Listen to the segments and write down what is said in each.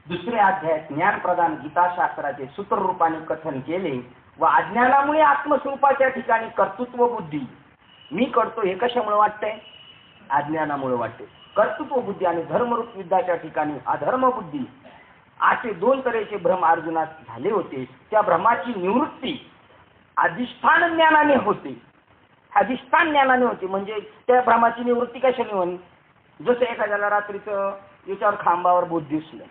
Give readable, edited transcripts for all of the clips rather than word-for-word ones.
दुसऱ्या अध्यायात ज्ञानप्रदान गीताशास्त्राचे सूत्ररूपाने कथन केले व अज्ञानामुळे आत्मस्वरूपाच्या ठिकाणी कर्तृत्व बुद्धी मी करतो हे कशामुळे वाटतंय? अज्ञानामुळे वाटते. कर्तृत्व बुद्धी आणि धर्मरूप युद्धाच्या ठिकाणी अधर्म बुद्धी असे दोन तऱ्हेचे भ्रम अर्जुनात झाले होते. त्या भ्रमाची निवृत्ती अधिष्ठान ज्ञानाने होते. अधिष्ठान ज्ञानाने होते म्हणजे त्या भ्रमाची निवृत्ती कशाने होईल? जसं एखाद्याला रात्रीचं याच्यावर खांबावर भूत दिसलं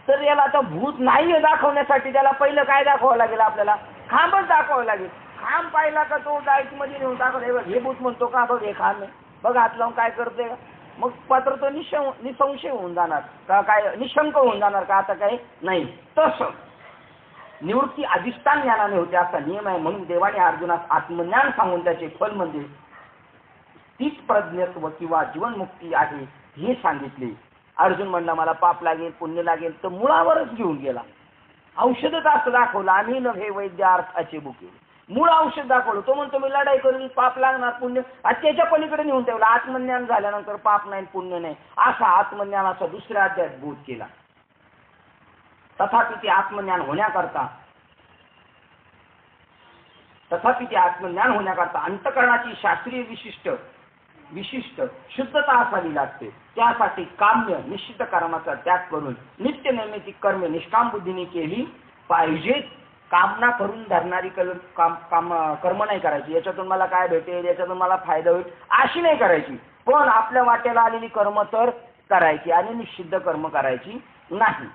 तर याला आता भूत नाही दाखवण्यासाठी त्याला पहिलं काय दाखवावं लागेल? आपल्याला खांबच दाखवावं लागेल. खांब पाहिला का तो डायरेक्ट मध्ये नेऊन दाखवला हे भूत म्हणतो का बघ हे खांब आहे बघ हात लावून काय करते. मग पात्र तो निसंशय होऊन जाणार का? काय निशंक होऊन जाणार का? आता काही नाही. तसं निवृत्ती अधिष्ठान ज्ञानाने होते असा नियम आहे. म्हणून देवाने अर्जुनास आत्मज्ञान सांगून त्याचे फल म्हणजे तीच प्रज्ञत्व किंवा जीवनमुक्ती आहे हे सांगितले. अर्जुन म्हणला मला पाप लागेल पुण्य लागेल तर मुळावरच घेऊन गेला. औषधच असं दाखवलं आम्ही नव्हे वैद्य अर्थाचे बुके. मूळ औषध दाखवलं. तो म्हणतो मी लढाई करून पाप लागणार पुण्य त्याच्या पलीकडे नेऊन ठेवला. आत्मज्ञान झाल्यानंतर पाप नाही पुण्य नाही असा आत्मज्ञानाचा दुसऱ्या अध्यायात बोध केला. तथापि ते आत्मज्ञान होण्याकरता अंतःकरणाची शास्त्रीय विशिष्ट शुद्धता असावी लागते. त्यासाठी काम्य निश्चित कर्माचा त्याग करून नित्य नैमित्तिक कर्म निष्काम बुद्धीने केली पाहिजेत. कामना करून धरणारी कर्म नाही करायची. याच्यातून मला काय भेटेल याच्यातून मला फायदा होईल अशी नाही करायची. पण आपल्या वाटेला आलेली कर्म तर करायची आणि निषिद्ध कर्म करायची नाही.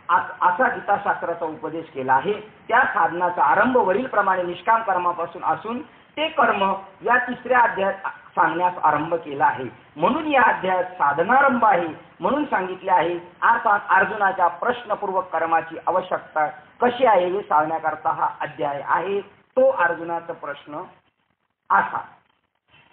असा गीताशास्त्राचा उपदेश केला आहे. त्या साधनाचा आरंभ वरील प्रमाणे निष्काम कर्मापासून असून ते कर्म या तिसऱ्या अध्यायात सांगण्यास आरंभ केला आहे. म्हणून या अध्यायात साधनारंभ आहे म्हणून सांगितले आहे. अर्थात अर्जुनाच्या प्रश्नपूर्वक कर्माची आवश्यकता कशी आहे हे सांगण्याकरता हा अध्याय आहे. तो अर्जुनाचा प्रश्न असा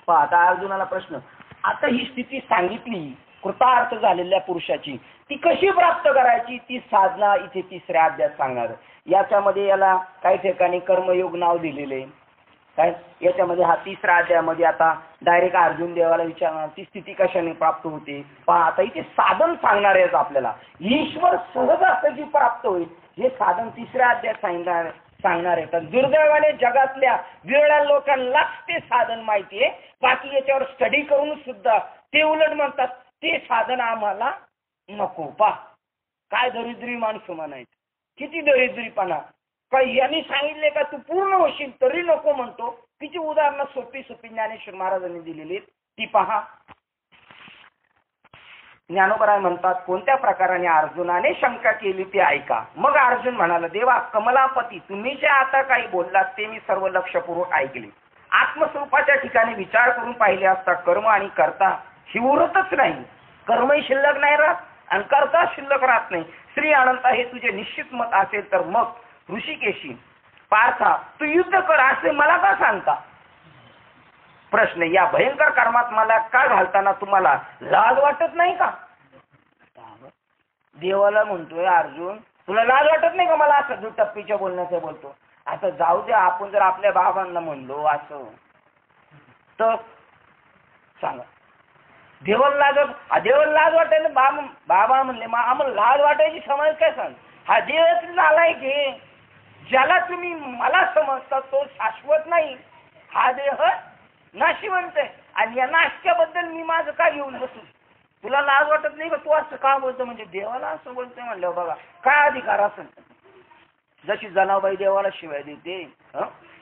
आता अर्जुनाला प्रश्न आता ही स्थिती सांगितली कृतार्थ झालेल्या पुरुषाची ती कशी प्राप्त करायची ती साधना इथे तिसऱ्या अध्यायात सांगणार. याच्यामध्ये याला काही ठिकाणी कर्मयोग नाव दिलेले काय. याच्यामध्ये हा तिसऱ्या अध्यायामध्ये आता डायरेक्ट अर्जुन देवाला विचारणार ती स्थिती कशाने प्राप्त होते. पहा आता इथे साधन सांगणार आहेत आपल्याला. ईश्वर सहज असं जी प्राप्त होईल हे साधन तिसऱ्या अध्यायात सांगणार आहे. तर दुर्दैवाने जगातल्या विरळ्या लोकांनाच ते साधन माहिती आहे. बाकी याच्यावर स्टडी करून सुद्धा ते उलट म्हणतात ते साधन आम्हाला नको. पा काय दरिद्री माणसं म्हणायचं. किती दरिद्रीपणा. काही यांनी सांगितले का तू पूर्ण होशील तरी नको म्हणतो. किती उदाहरणं सोपी ज्ञानेश्वर महाराजांनी दिलेली ती पहा. ज्ञानोबराय म्हणतात कोणत्या प्रकाराने अर्जुनाने शंका केली ते ऐका. मग अर्जुन म्हणाला देवा कमलापती तुम्ही जे आता काही बोललात ते मी सर्व लक्षपूर्वक ऐकले. आत्मस्वरूपाच्या ठिकाणी विचार करून पाहिले असता कर्म आणि कर्ता ही उरतच नाही. कर्मही शिल्लक नाही राहत आणि कर्ता शिल्लक राहत नाही. श्री अनंता हे तुझे निश्चित मत असेल तर मग ऋषिकेशी पार्था तू युद्ध कर असे मला का सांगता. प्रश्न या भयंकर कर्मात मला का घालताना तुम्हाला लाज वाटत नाही का. देवाला म्हणतोय अर्जुन तुला लाज वाटत नाही का मला असं दुटप्पीच्या बोलण्याचं बोलतो. आता जाऊ दे आपण जर आपल्या बाबांना म्हणलो असं तर सांगा देवाला लाज वाटायला बाबा म्हणले मग आम्हाला लाज वाटायची समज काय सांग. हा देवच नालायक आहे. ज्याला तुम्ही मला समजता तो शाश्वत नाही. हा देह नाशिवंत आहे आणि या नाशक्याबद्दल मी माझं काय घेऊन बसू. तुला लाज वाटत नाही का तू असं का बोलतो. म्हणजे देवाला असं बोलतोय म्हणलं बघा काय अधिकार असेल. जशी जनाबाई देवाला शिवाय देते.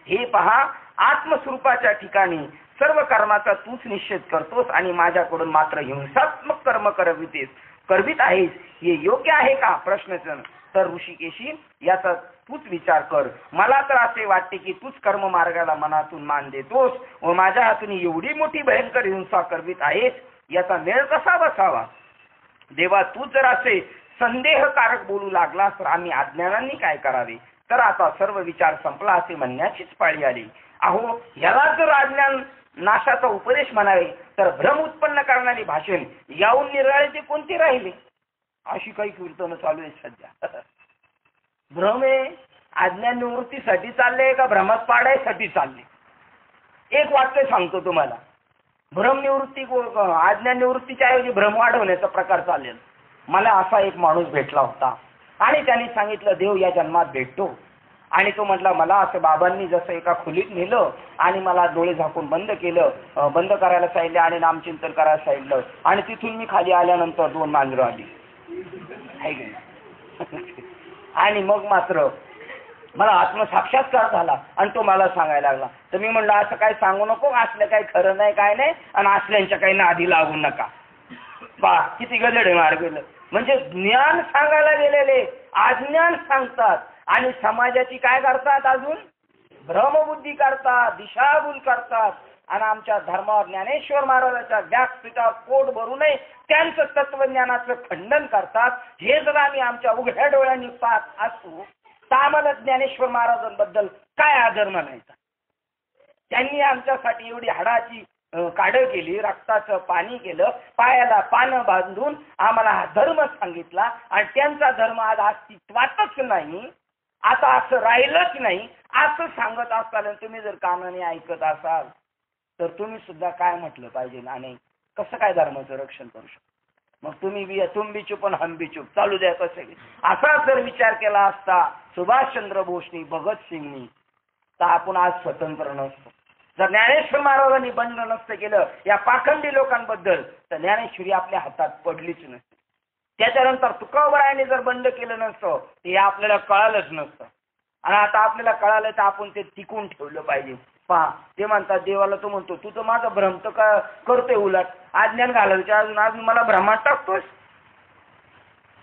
हे पहा आत्मस्वरूपाच्या ठिकाणी सर्व कर्माचा तूच निषेध करतोस आणि माझ्याकडून मात्र हिंसात्मक कर्म करवित आहेस हे योग्य आहे का. प्रश्नच तर ऋषिकेशी याचा तूच विचार कर. मला तर असे वाटते की तूच कर्म मार्गाला मनातून मान देतोस व माझ्या हातून एवढी मोठी भयंकर हिंसा करवित आहेस याचा मेळ कसा बसावा. देवा तू जर असे संदेहकारक बोलू लागलास तर आम्ही अज्ञानांनी काय करावे. तर आता सर्व विचार संपला असे म्हणण्याचीच पाळी आली. अहो याला जर अज्ञान नाशाचा उपदेश म्हणावे तर भ्रम उत्पन्न करणारी भाषण याहून निराळे ते कोणते राहिले. अशी काही कीर्तन चालू आहे सध्या. भ्रम आहे अज्ञान निवृत्तीसाठी चालले का भ्रमात पाडायसाठी चालले. एक वाक्य सांगतो तुम्हाला. भ्रमनिवृत्ती अज्ञान निवृत्तीच्या ऐवजी भ्रम वाढवण्याचा प्रकार चालेल. मला असा एक माणूस भेटला होता आणि त्याने सांगितलं देव या जन्मात भेटतो. आणि तो म्हटला मला असं बाबांनी जसं एका खोलीत नेलं आणि मला डोळे झाकून बंद केलं, बंद करायला सांगितलं आणि नामचिंतन करायला सांगितलं आणि तिथून मी खाली आल्यानंतर 2 मांजरं आली आणि मग मात्र मला आत्मसाक्षात्कार झाला आणि तो मला सांगायला लागला. तर मी म्हणलं असं काही सांगू नको, असलं काही खरं नाही काय नाही आणि असल्यांच्या काही नादी लागू नका. बा किती गजडे मार गेलं. म्हणजे ज्ञान सांगायला गेलेले अज्ञान सांगतात आणि समाजाची काय करतात, अजून भ्रमबुद्धी करतात, दिशाभूल करतात. आणि आमच्या धर्मावर ज्ञानेश्वर महाराजांच्या व्यासपीठावर पोट भरू नये त्यांचं तत्वज्ञानाचं खंडन करतात. हे जर आम्ही आमच्या उघड्या डोळ्यांनी पाहत असू तर आम्हाला ज्ञानेश्वर महाराजांबद्दल काय आदर म्हणायचा. त्यांनी आमच्यासाठी एवढी हाडाची काढं केली, रक्ताचं पाणी केलं, पायाला पानं बांधून आम्हाला हा धर्म सांगितला आणि त्यांचा धर्म आज अस्तित्वातच नाही, आता असं राहिलंच नाही असं सांगत असाल तुम्ही जर कानाने ऐकत असाल तर तुम्ही सुद्धा काय म्हटलं पाहिजे आणि कसं काय धर्माचं रक्षण करू शकतो. मग तुम भी चुप हम भी चुप चालू द्या कसं. असा जर विचार केला असता सुभाषचंद्र बोसनी, भगतसिंगनी तर आपण आज स्वतंत्र नसतो. जर ज्ञानेश्वर महाराजांनी बंड नसतं केलं या पाखंडी लोकांबद्दल तर ज्ञानेश्वरी आपल्या हातात पडलीच नसते. त्याच्यानंतर तुकोबरायांनी जर बंड केलं नसतं ते आपल्याला कळालंच नसतं. आणि आता आपल्याला कळालं तर आपण ते टिकून ठेवलं पाहिजे. पहा ते म्हणतात देवाला तो म्हणतो तू तर माझा भ्रम तर का करतोय, उलट अज्ञान घालायचं अजून मला भ्रमात टाकतोस.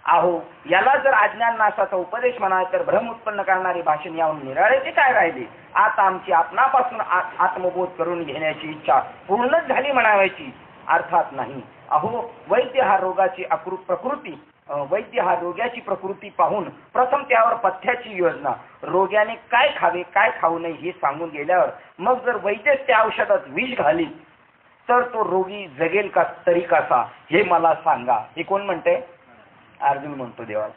अहो याला जर अज्ञान नाशाचा उपदेश म्हणाल तर भ्रम उत्पन्न करणारी भाषण याहून निराळेचे काय राहिले. आता आमची आपणापासून आत्मबोध करून घेण्याची इच्छा पूर्णच झाली म्हणावायची अर्थात नाही. अहो वैद्य हा रोगाची प्रकृती वैद्य हा रोग्याची प्रकृती पाहून प्रथम त्यावर पथ्याची योजना, रोग्याने काय खावे काय खाऊ नये हे सांगून गेल्यावर मग जर वैद्य त्या औषधात विष घाली तर तो रोगी जगेल का तरी कसा हे मला सांगा. हे कोण म्हणते? अर्जुन म्हणतो देवाला.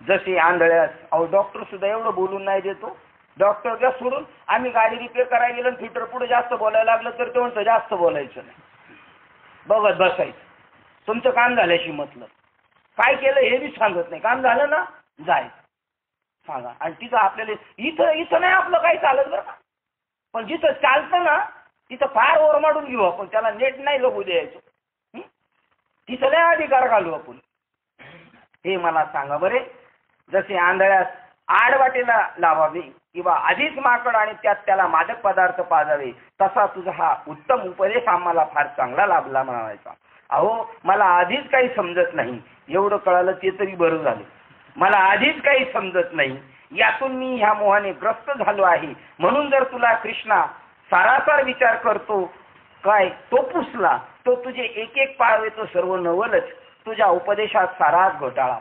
जसे आंधळ्यास अहो डॉक्टर सुद्धा एवढं बोलून नाही देतो. डॉक्टर द्या सोडून आम्ही गाडी रिपेअर करायला गेलो फिटर पुढे जास्त बोलायला लागलं तर ते म्हणतं जास्त बोलायचं नाही, बघत बसायचं, तुमचं काम झाल्याशी मतलब. काय केलं हे बी सांगत नाही, काम झालं ना जायचं सांगा. आणि तिथं आपल्याला इथं नाही आपलं काही चालत बरं का, पण जिथं चालतं ना तिथं फार ओरमाडून घेऊ आपण, त्याला नेट नाही लगू द्यायचो, तिथं नाही अधिकार घालू आपण. हे मला सांगा बरे. जसे आंधळ्यास आडवाटेला लावावे किंवा आधीच माकड आणि त्यात त्याला मादक पदार्थ पाजावे तसा तुझा हा उत्तम उपदेश आम्हाला फार चांगला लाभला म्हणायचा. अहो मला आधीच काही समजत नाही, एवढं कळालं ते तरी बरं झालं. मला आधीच काही समजत नाही, यातून मी ह्या मोहाने ग्रस्त झालो आहे. म्हणून जर तुला कृष्णा सारासार विचार करतो काय तो पुसला तो तुझे एक एक पाळवे तो सर्व नवलच, तुझ्या उपदेशात साराच घोटाळा.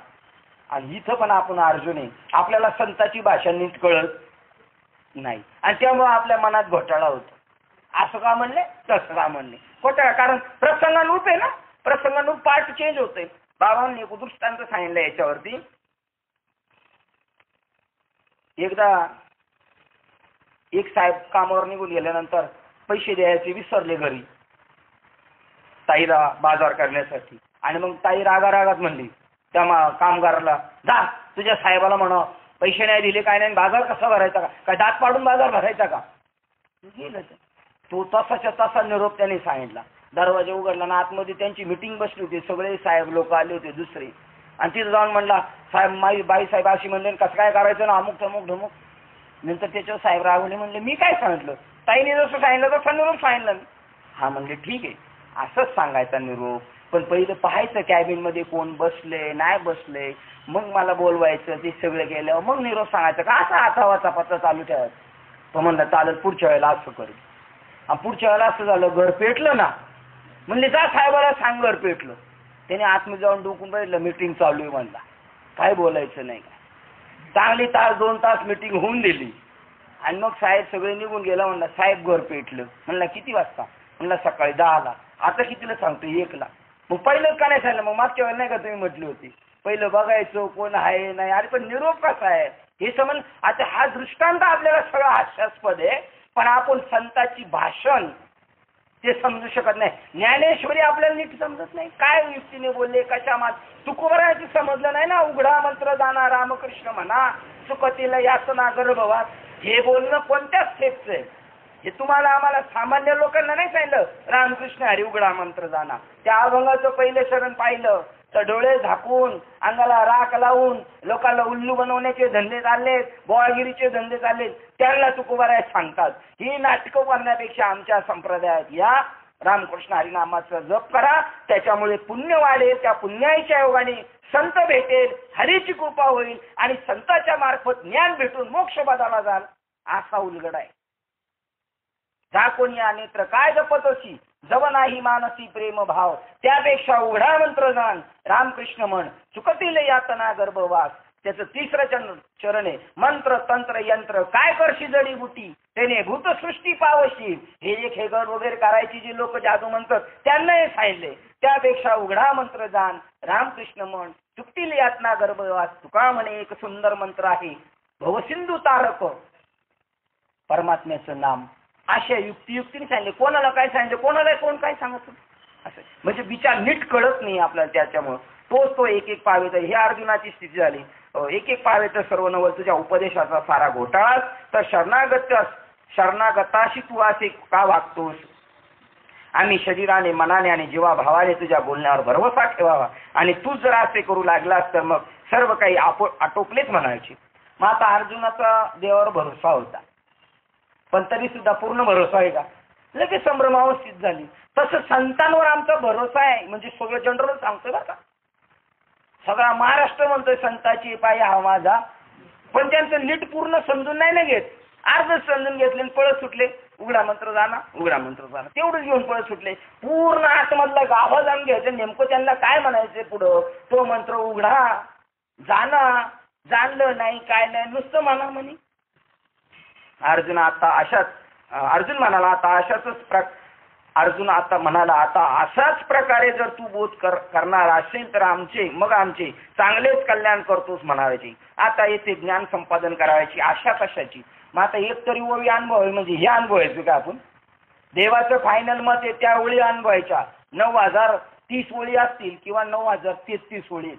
आणि इथं पण आपण अर्जुने आपल्याला संताची भाषा नीट कळत नाही आणि त्यामुळे आपल्या मनात घोटाळा होतो. असं का म्हणले तसं का म्हणले घोटाळा, कारण प्रसंगानुरूप आहे ना, प्रसंगानुरूप पाठ चेंज होते. बाबांनी एक दृष्टांत सांगितलं याच्यावरती. एकदा एक साहेब कामावर निघून गेल्यानंतर पैसे द्यायचे विसरले घरी ताईला बाजार करण्यासाठी. आणि मग ताई रागारागात म्हणली त्या कामगाराला, जा तुझ्या साहेबाला म्हणा पैसे नाही दिले काय नाही, बाजार कसा भरायचा का, काय दात पाडून बाजार भरायचा का. गेलं तो तसाच्या तसा निरोप त्याने सांगितला. दरवाजा उघडला ना आतमध्ये त्यांची मिटिंग बसली होती, सगळे साहेब लोक आले होते दुसरे. आणि तिथं जाऊन म्हणला साहेब माई बाई साहेब अशी म्हणले कसं काय करायचं ना अमुक तमुक ढमुक. नंतर त्याच्यावर साहेब रागवले, म्हणले मी काय सांगितलं, ताईने जसं सांगितलं तसं निरोप सांगितलं. हा म्हणले ठीक आहे असंच सांगायचा निरोप, पण पहिलं पाहायचं कॅबिन मध्ये कोण बसले नाही बसले, मग मला बोलवायचं, ते सगळं केल्यावर मग निरोप सांगायचं का असा आथावाचा पत्ता चालू ठेवायचा. तो म्हणला चालत पुढच्या वेळेला असं करेल. आणि पुढच्या वेळेला असं झालं घर पेटलं ना, म्हणले जा साहेबाला सांग घर पेटलं. त्याने आतमध्ये जाऊन डोकून बघितलं मीटिंग चालू आहे, म्हणला काय बोलायचं नाही का. चांगली तास 2 तास मीटिंग होऊन दिली आणि मग साहेब सगळे निघून गेला. म्हणला साहेब घर पेटलं. म्हणला किती वाजता. म्हणला सकाळी 10ला. आता कितीला सांगतो 1ला. मग पहिलं का नाही सांगितलं, मग मागच्या वेळेला नाही का तुम्ही म्हटली होती पहिलं बघायचं कोण आहे नाही. अरे पण निरोप कसा आहे हे समज. आता हा दृष्टांत आपल्याला सगळा हास्यास्पद आहे, पण आपण संतांची भाषण ते समजू शकत नाही. ज्ञानेश्वरी आपल्याला नीट समजत नाही. काय युक्तीने बोलले, कशा मात तुकोबरायाची समजलं नाही ना. उघडा मंत्र जाणा रामकृष्ण म्हणा, सुखतील यातना गर्भवास. हे बोलणं कोणत्या स्टेपचं आहे? हे तुम्हाला आम्हाला सामान्य लोकांना नाही सांगितलं. रामकृष्ण हरी उघडा मंत्र जाणा. त्या अभंगाचं पहिले शरण पाहिलं तर डोळे झाकून, अंगाला राख लावून लोकांना उल्लू बनवण्याचे धंदे चाललेत, बोळगिरीचे धंदे चाललेत. त्यांना तुकोबाराय सांगतात, ही नाटकं करण्यापेक्षा आमच्या संप्रदायात या रामकृष्ण हरिनामाचा जप करा, त्याच्यामुळे पुण्य वाढेल. त्या पुण्याच्या योगाने संत भेटेल, हरीची कृपा होईल आणि संताच्या मार्फत ज्ञान भेटून मोक्ष पदाला जाल. असा उलगडा आहे. जा कोणी नेत्र काय जपत अशी, जव नाही मानसी प्रेम भाव. त्यापेक्षा उघडा मंत्र जाण रामकृष्ण म्हण, चुकतील यातना गर्भवास. त्याचं तिसरं चरण आहे, मंत्र तंत्र यंत्र काय करशी जडीबुटी, त्याने भूतसृष्टी पावशी. हे एक हेगर वगैरे करायची जी लोक जादू म्हणतात त्यांना हे सांगितले. त्यापेक्षा उघडा मंत्र जाण रामकृष्ण म्हण, चुकतील यातना गर्भवास. तुका म्हणे एक सुंदर मंत्र आहे, भवसिंधू तारक परमात्म्याचं नाम. अशा युक्तियुक्तीने सांगितले. कोणाला काय सांगितलं, कोणाला कोण काय सांगत असं म्हणजे विचार नीट कळत नाही आपल्याला. त्याच्यामुळं तो एक एक पावेत. हे अर्जुनाची स्थिती झाली. एक एक पावेत सर्व नवल तुझ्या उपदेशाचा सारा घोटाळा. तर शरणागताशी तू असे का वागतोस. आम्ही शरीराने मनाने आणि जीवाभावाने तुझ्या बोलण्यावर भरवसा ठेवावा. आणि तू जर असे करू लागलास तर मग सर्व काही आटोपलेच म्हणायचे. मग आता अर्जुनाचा देवावर भरोसा होता, पण तरी सुद्धा पूर्ण भरोसा आहे का? लगेच संभ्रमावस्थित झाली. तसं संतांवर आमचा भरोसा आहे म्हणजे सगळं जनरल सांगतोय बरं का. सगळा महाराष्ट्र म्हणतोय संताची पाय हा माझा, पण त्यांचं नीट पूर्ण समजून नाही ना घेत. अर्ध समजून घेतले आणि पळत सुटले. उघडा मंत्र जाणा, उघडा मंत्र जाणा, तेवढंच घेऊन पळत सुटले. पूर्ण आतमधला गाभा जाणून घ्यायचं नेमकं त्यांना काय म्हणायचं पुढं. तो मंत्र उघडा जाणा, जाणलं नाही काय नाही नुसतं म्हणा म्हणे. अर्जुन म्हणाला आता अशाच प्रकारे जर तू बोध करणार असेल तर आमचे चांगलेच कल्याण करतोस म्हणायचे. आता येथे ज्ञान संपादन करायची आशा कशाची. मग आता एक तरी ओळी अनुभव आहे म्हणजे हे अनुभवायचं का आपण. देवाचं फायनल मत आहे त्या ओळी अनुभवायच्या. 9030 ओळी असतील किंवा 9033 ओळी आहेत.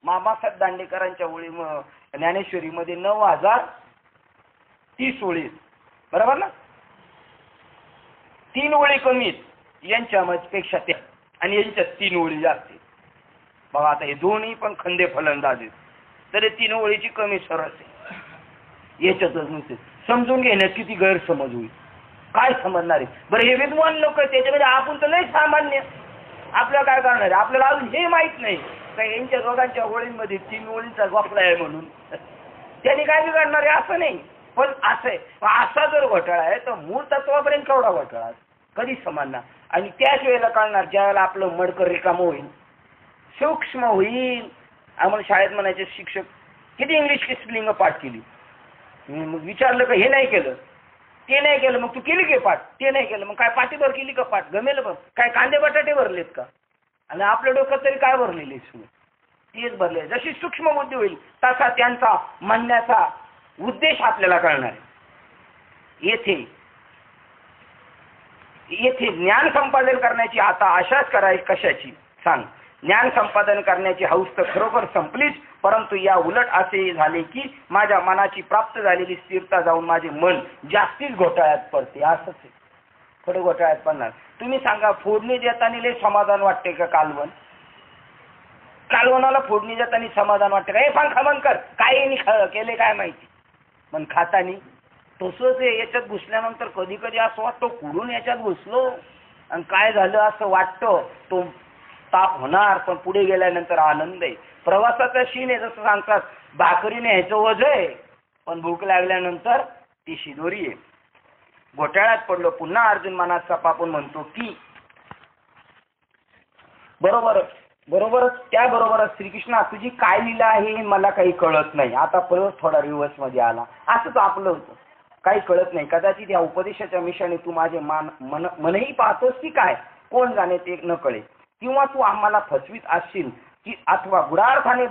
मामासाहेब दांडेकरांच्या ओळी ज्ञानेश्वरीमध्ये 9030 ओळी बरोबर ना. 3 ओळी कमी यांच्या पेक्षा त्या आणि यांच्यात 3 ओळी जास्त. बघा आता हे दोन्ही पण खंदे फलंदाज आहेत, तरी 3 ओळीची कमी सरस आहे. याच्यातच नुसते समजून घेण्यात किती गैरसमज होईल. काय समजणार आहे बरं. हे विद्वान लोक त्याच्यामध्ये आपण तर नाही सामान्य. आपल्याला काय करणार आहे, आपल्याला अजून हे माहित नाही का यांच्या दोघांच्या ओळींमध्ये 3 ओळींचा वापरा आहे म्हणून त्यांनी काय बिघडणार आहे असं नाही. पण असं आहे, असा जर घोटाळा आहे तर मूळ तत्वापर्यंत केवढा घोटाळा कधी समजणार. आणि त्याच वेळेला कळणार ज्यावेळेला आपलं मडकं रिकामं होईल, सूक्ष्म होईल. आम्हाला शाळेत म्हणायचे शिक्षक किती इंग्लिश स्पेलिंग पाठ केली. मग विचारलं का हे नाही केलं ते नाही केलं, मग तू केली की पाठ ते नाही केलं, मग काय पाठीभर केली का पाठ गमेल बघ काय कांदे बटाटे भरलेत का. आणि आपल्या डोक्यात तरी काय भरलेले तेच भरले. जशी सूक्ष्म बुद्धी होईल तसा त्यांचा म्हणण्याचा उद्देश आपल्याला कळणार आहे. येथे ज्ञान संपादन करण्याची आता आशाच करायची कशाची सांग. ज्ञान संपादन करण्याची हौस तर खरोखर संपलीच, परंतु या उलट असे झाले की माझ्या मनाची प्राप्त झालेली स्थिरता जाऊन माझे मन जास्तीच घोटाळ्यात पडते. असंच आहे, थोडे घोटाळ्यात पडणार. तुम्ही सांगा फोडणी देताना लय समाधान वाटते का कालवणाला फोडणी देताना समाधान वाटते का. हे सांग खमन कर काय केले काय माहिती. पण खातानी तसंच आहे. याच्यात घुसल्यानंतर कधी कधी असं वाटतं कुडून याच्यात घुसलो आणि काय झालं असं वाटतं. तो ताप होणार पण पुढे गेल्यानंतर आनंद आहे. प्रवासाचा शीन आहे. जसं सांगतात भाकरीने ह्याचं वज आहे पण भूक लागल्यानंतर ती शिदोरी आहे. घोटाळ्यात पडलो. पुन्हा अर्जुन मनात सपापून म्हणतो की बरोबरच त्याबरोबरच श्रीकृष्णा तुझी काय लीला आहे मला काही कळत नाही. आता परत थोडा रिव्हर्स मध्ये आला. असंच आपलं होतं काही कळत नाही. कदाचित या उपदेशाच्या मिशाने तू माझे मनही पाहतोस की काय कोण जाणे ते न कळे. किंवा तू आम्हाला फसवीत असशील की अथवा गुढार्थाने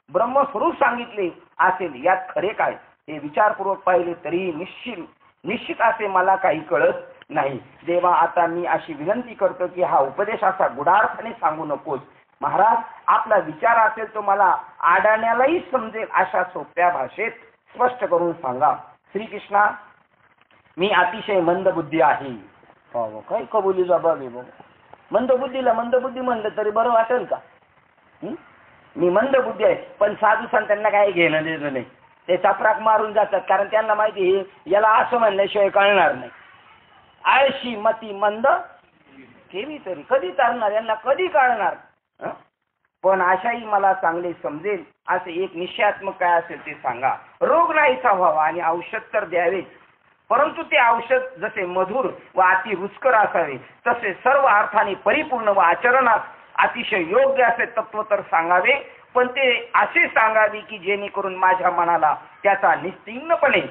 ब्रह्मस्वरूप सांगितले असेल. यात खरे काय हे विचारपूर्वक पाहिले तरी निश्चित असे मला काही कळत नाही देवा, आता मी अशी विनंती करतो की हा उपदेश असा गुढार्थाने सांगू नकोस. महाराज, आपला विचार असेल तो मला आडाण्यालाही समजेल अशा सोप्या भाषेत स्पष्ट करून सांगा. श्रीकृष्णा, मी अतिशय मंदबुद्धी आहे. काय कबुली जबाब आहे बाबा. मंदबुद्धीला मंदबुद्धी म्हणलं तरी बरं वाटेल का? मी मंदबुद्धी आहे, पण साधू संतांना काही घेणं देणं नाही. ते चपराक मारून जातात, कारण त्यांना माहिती आहे याला असं म्हणल्याशिवाय कळणार नाही. आळशी मती मंद केली तरी कधी चालणार, यांना कधी कळणार. पण अशाही मला चांगले समजेल असे एक निश्चयात्मक काय असेल ते सांगा. रोग नाहीचा व्हावा आणि औषध तर द्यावेच, परंतु ते औषध जसे मधुर व अति रुचकर असावे तसे सर्व अर्थाने परिपूर्ण व आचरणात अतिशय योग्य असे तत्व तर सांगावे, पण ते असे सांगावे की जेणेकरून माझ्या मनाला त्याचा निस्तीर्णपणे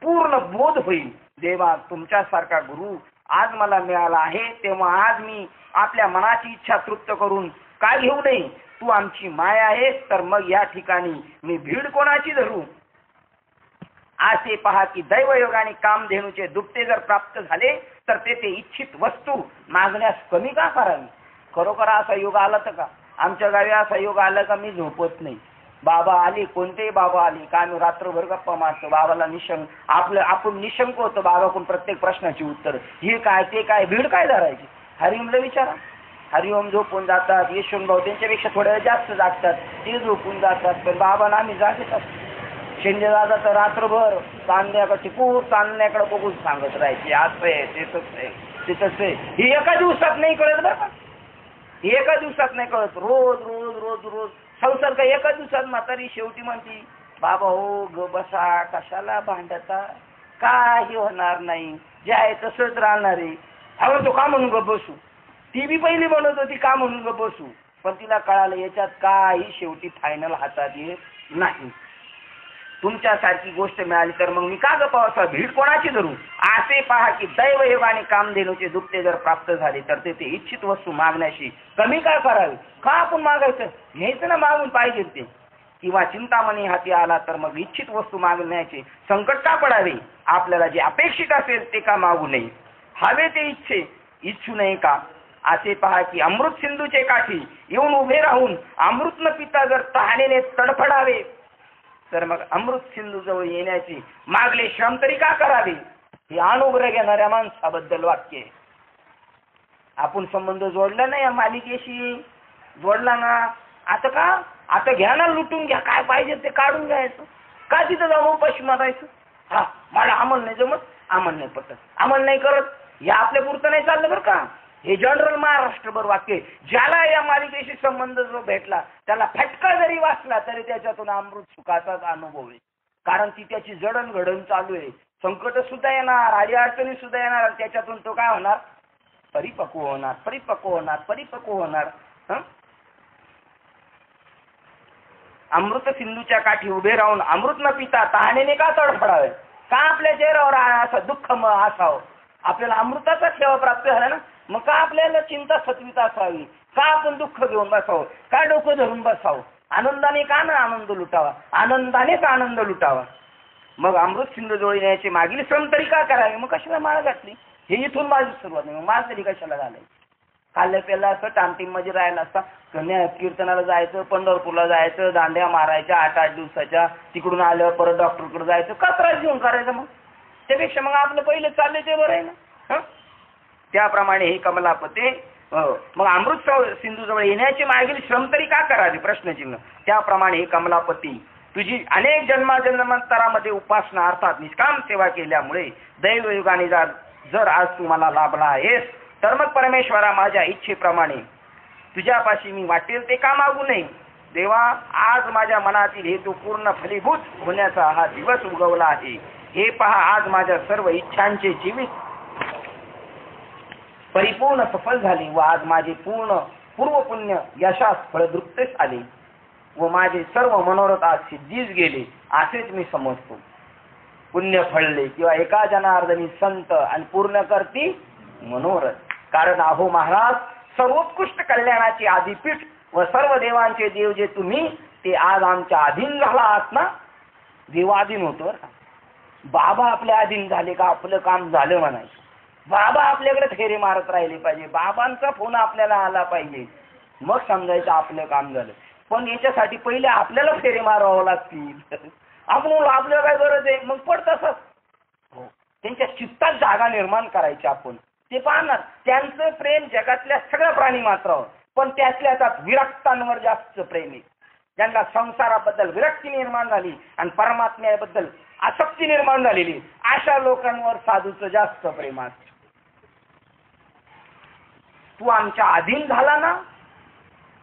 पूर्ण बोध होईल. देवा, तुमच्यासारखा गुरु आज मला मिळाला आहे, तेव्हा आज मी आपल्या मनाची इच्छा तृप्त करून काय घेऊ नये. तू आमची माय आहेस, तर मग या ठिकाणी मी भीड कोणाची धरू. असे पहा की दैवयोगाने कामधेनूचे दुपटे जर प्राप्त झाले तर तेथे इच्छित वस्तू मागण्यास कमी का करावी. खरोखर असा योग आला तर का? आमच्या गावी असा योग आला का मी झोपत नाही. बाबा आले, कोणतेही बाबा आले का आम्ही रात्रभर गप्पा मारतो. बाबाला आपण निशंक होतो बाबाकडून प्रत्येक प्रश्नाची उत्तर. हे काय ते काय, भीड काय धरायची. हरिओमला विचारा. हरिओम झोपून जातात, यशवंत भाऊ त्यांच्यापेक्षा थोड्या जास्त जागतात, ते झोपून जातात, पण बाबांना आम्ही जागेच असतो. शिंदे दादा तर रात्रभर चांदण्याकडे चांदण्याकडे बघून सांगत राहायचे, असं आहे ते तसं आहे ते तसं आहे. हे एका दिवसात नाही कळत बरं का, एका दिवसात नाही कळत. रोज रोज रोज रोज संसार का एका दिवसात. म्हातारी शेवटी म्हणती, बाबा हो ग बसा, कशाला भांडता, काही होणार नाही, जे आहे तसंच राहणार आहे. अहो तो का म्हणून ग बसू. ती बी पहिली म्हणत होती का म्हणून ग बसू, पण तिला कळालं याच्यात काही शेवटी फायनल हातात येत नाही. तुमच्यासारखी गोष्ट मिळाली तर मग मी का गप्पा असा भीड कोणाची धरू. असे पहा की दैवयोगाने कामधेनूचे दुपटे जर प्राप्त झाले तर ते इच्छित वस्तू मागण्याशी कमी काय करावी. का आपण मागायचं, घ्यायचं ना मागून पाहिजे ते. किंवा चिंतामणी हाती आला तर मग इच्छित वस्तू मागण्याचे संकट का पडावे. आपल्याला जे अपेक्षित असेल ते का मागू नये, हवे ते इच्छू नये का. असे पहा की अमृत सिंधूचे काठी येऊन उभे राहून अमृत न पिता जर तहानेने तडफडावे तर मग अमृत सिंधू जवळ येण्याची मागले श्रम तरी का करावे. हे अनुग्रह घेणाऱ्या माणसाबद्दल वाक्य आहे. आपण संबंध जोडला ना या मालिकेशी, जोडला ना. आता का, आता घ्या ना, लुटून घ्या, काय पाहिजे ते काढून घ्यायचं. का तिथं जाऊन उपाशी मारायचं. हा मला अमल नाही जमत, अमल नाही पटत, अमल नाही करत, या आपल्या पुरतं नाही चाललं बरं का. हे जनरल महाराष्ट्रभर वाक्य. ज्याला या मालिकेशी संबंध जो भेटला त्याला फटका जरी वाचला तरी त्याच्यातून अमृत सुखाचाच अनुभव आहे. कारण ती त्याची जडणघडण चालू आहे. संकट सुद्धा येणार, अडीअडचणी सुद्धा येणार, त्याच्यातून तो काय होणार, परिपक्व होणार, परिपक्व होणार, परिपक्व होणार. अमृत सिंधूच्या काठी उभे राहून अमृत न पिता तहानेने का तडफडावे. का आपल्या चेहऱ्यावर असं दुःख असावं. आपल्याला अमृताचा सेवा प्राप्त झाला ना, मग का आपल्याला चिंता सत्विता असावी. का आपण दुःख घेऊन बसावं, का डोकं धरून बसावं. आनंदाने का ना आनंद लुटावा, आनंदानेच आनंद लुटावा. मग अमृत सिंधू जवळ येण्याची मागील श्रम तरी का करावे. मग कशाला माळ घातली, हे इथून माझी सुरुवात नाही. मग माळ तरी कशाला घालायची. खाल्लं पेला असं टामटीम मध्ये राहिला असता. कीर्तनाला जायचं, पंढरपूरला जायचं, दांड्या मारायच्या 8-8 दिवसाच्या, तिकडून आल्यावर परत डॉक्टरकडे जायचं. का त्रास घेऊन करायचं. मग त्यापेक्षा मग आपलं पहिलं चाललंय ते बरं आहे ना. त्याप्रमाणे हे कमलापते मग अमृत सिंधू जवळ येण्याचे मागील श्रम तरी का करावे प्रश्नचिन्ह. त्याप्रमाणे हे कमलापती तुझी अनेक जन्मांतरामध्ये उपासना अर्थात निष्काम सेवा केल्यामुळे दैवयुगाने जर आज तू मला लाभला आहेस तर मग परमेश्वरा माझ्या इच्छेप्रमाणे तुझ्यापाशी मी वाटेल ते का मागू नये. देवा, आज माझ्या मनातील हेतू पूर्ण फलीभूत होण्याचा हा दिवस उगवला आहे. हे पहा, आज माझ्या सर्व इच्छांचे जीवित परिपूर्ण सफल झाले व आज माझे पूर्व पुण्य यशास फळदृप्तेस आले व माझे सर्व मनोरथ आज सिद्धीस गेले असेच मी समजतो. पुण्य फळले किंवा एका जनार्दनी संत आणि पूर्ण करती मनोरथ. कारण अहो महाराज, सर्वोत्कृष्ट कल्याणाचे आदिपीठ व सर्व देवांचे देव जे तुम्ही ते आज आमच्या अधीन झाला आहात ना. देवाधीन होतो. बाबा आपल्या अधीन झाले का आपलं काम झालं म्हणायचं. बाबा आपल्याकडे फेरे मारत राहिले पाहिजे, बाबांचा फोन आपल्याला आला पाहिजे, मग समजायचं आपलं काम झालं. पण याच्यासाठी पहिले आपल्याला फेरे मारावं लागतील. आपण आपल्याला काय गरज आहे, मग पडतंच. त्यांच्या चित्तात जागा निर्माण करायची आपण. ते पाहणार त्यांचं प्रेम जगातल्या सगळ्या प्राणी मात्रावर, पण त्यातल्या त्यात विरक्तांवर जास्त प्रेम आहे. ज्यांना संसाराबद्दल विरक्ती निर्माण झाली आणि परमात्म्याबद्दल आसक्ती निर्माण झालेली, अशा लोकांवर साधूचं जास्त प्रेम असतं. तू आमच्या अधीन झाला ना,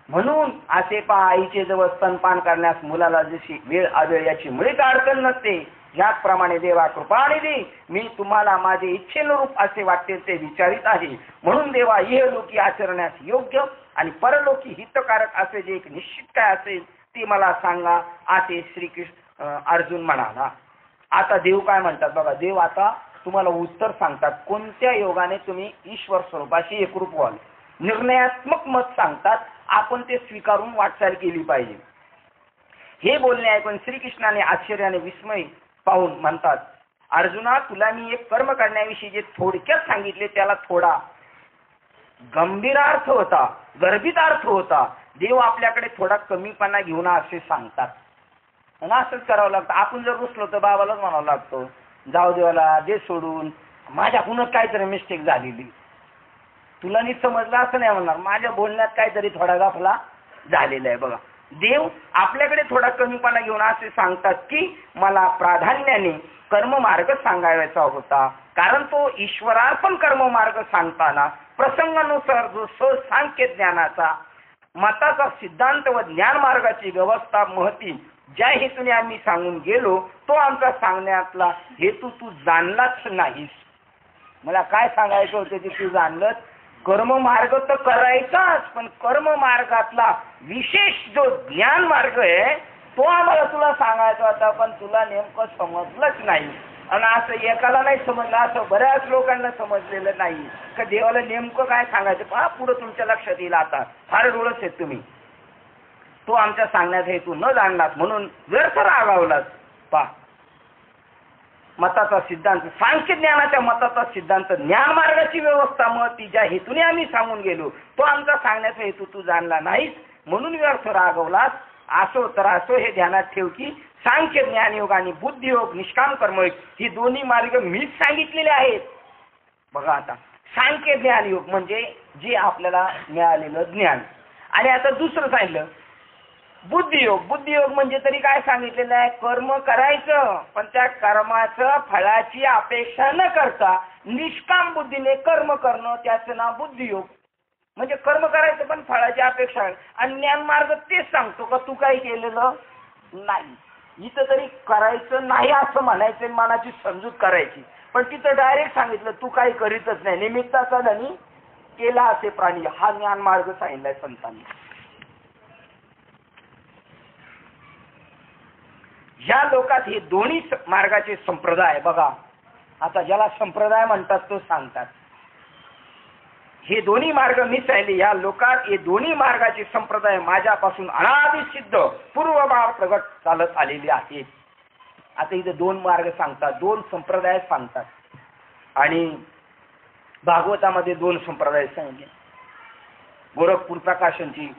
म्हणून असे पहा, आईचे जवळ स्तनपान करण्यास मुलाला जशी वेळ अवेळ याची मुळीच अडचण नसते, ह्याचप्रमाणे देवा कृपानिधी मी तुम्हाला माझे इच्छेनुरूप असे वाटते ते विचारित आहे. म्हणून देवा इहलोकी आचरण्यास योग्य आणि परलोकी हितकारक असे जे एक निश्चित काय असेल ते मला सांगा, असे श्रीकृष्ण अर्जुन म्हणाला. आता देव काय म्हणतात बघा. देव आता तुम्हाला उत्तर सांगतात, कोणत्या योगाने तुम्ही ईश्वर स्वरूपाशी एकरूप व्हाल. निर्णयात्मक मत सांगतात, आपण ते स्वीकारून वाटचाल केली पाहिजे. हे बोलणे ऐकून श्रीकृष्णाने आश्चर्याने विस्मय पाहून म्हणतात, अर्जुना तुला मी एक कर्म करण्याविषयी जे थोडक्यात सांगितले त्याला थोडा गंभीर अर्थ होता, गर्भित अर्थ होता. देव आपल्याकडे थोडा कमीपणा घेऊन असे सांगतात. आणि असंच करावं लागतं. आपण जर रुसलो तर बाबालाच म्हणावं लागतो, जाऊ देवाला दे सोडून, माझ्याकडूनच काहीतरी मिस्टेक झालेली, तुला नीट समजलं असं नाही म्हणणार, माझ्या बोलण्यात काहीतरी थोडा गाफला झालेला आहे. बघा, देव आपल्याकडे थोडा कमीपणा घेऊन असे सांगतात की मला प्राधान्याने कर्ममार्ग सांगायचा होता, कारण तो ईश्वरार्पण कर्ममार्ग सांगताना प्रसंगानुसार जो सांख्य ज्ञानाचा मताचा सिद्धांत व ज्ञान मार्गाची व्यवस्था महती ज्या हेतूने आम्ही सांगून गेलो, तो आमचा सांगण्यातला हेतू तू जाणलाच नाहीस. मला काय सांगायचं होतं ते तू जाणलं. कर्ममार्ग तर करायचाच, पण कर्ममार्गातला विशेष जो ज्ञान मार्ग आहे तो आम्हाला तुला सांगायचा होता, पण तुला नेमकं समजलंच नाही. आणि असं एकाला नाही समजलं, असं बऱ्याच लोकांना समजलेलं नाही का देवाला नेमकं काय सांगायचं. पहा पुढे तुमच्या लक्षात येईल. आता फार डोळस आहेत तुम्ही. तो आमच्या सांगण्याचा हेतू न जाणलास म्हणून व्यर्थ रागावलास. पहा, मताचा सिद्धांत सांख्य ज्ञानाच्या मताचा सिद्धांत ज्ञान मार्गाची व्यवस्था मग ती ज्या हेतूने आम्ही सांगून गेलो तो आमचा सांगण्याचा हेतू तू जाणला नाहीस म्हणून व्यर्थ रागवलास. असो तर असो हे ध्यानात ठेव की सांख्य ज्ञानयोग आणि बुद्धियोग निष्काम कर्मयोग ही दोन्ही मार्ग मीच सांगितलेले आहेत. बघा, आता सांख्य ज्ञानयोग म्हणजे जे आपल्याला मिळालेलं ज्ञान, आणि आता दुसरं सांगितलं बुद्धियोग. बुद्धियोग म्हणजे तरी काय सांगितलेलं आहे, कर्म करायचं पण त्या कर्माचं फळाची अपेक्षा न करता निष्काम बुद्धीने कर्म करणं, त्याचं नाव बुद्धियोग. म्हणजे कर्म करायचं पण फळाची अपेक्षा आहे. आणि ज्ञान मार्ग तेच सांगतो का तू काही केलेलं नाही. इथं तरी करायचं नाही असं म्हणायचं, मनाची समजूत करायची, पण तिथं डायरेक्ट सांगितलं तू काही करीतच नाही, निमित्ताचा धनी केला असे प्राणी. हा ज्ञान मार्ग सांगितलाय संतांनी. ह्या लोकात हे दोन्ही मार्गाचे संप्रदाय बघा. आता ज्याला संप्रदाय म्हणतात तो सांगतात हे दोन्ही मार्ग मिसळले. या लोकात हे दोन्ही मार्गाचे संप्रदाय माझ्यापासून अनादि सिद्ध पूर्वभाव प्रगट चालत आलेले आहेत. आता इथे दोन मार्ग सांगतात, दोन संप्रदाय सांगतात. आणि भागवतामध्ये दोन संप्रदाय सांगितले. गोरखपूर प्रकाशनची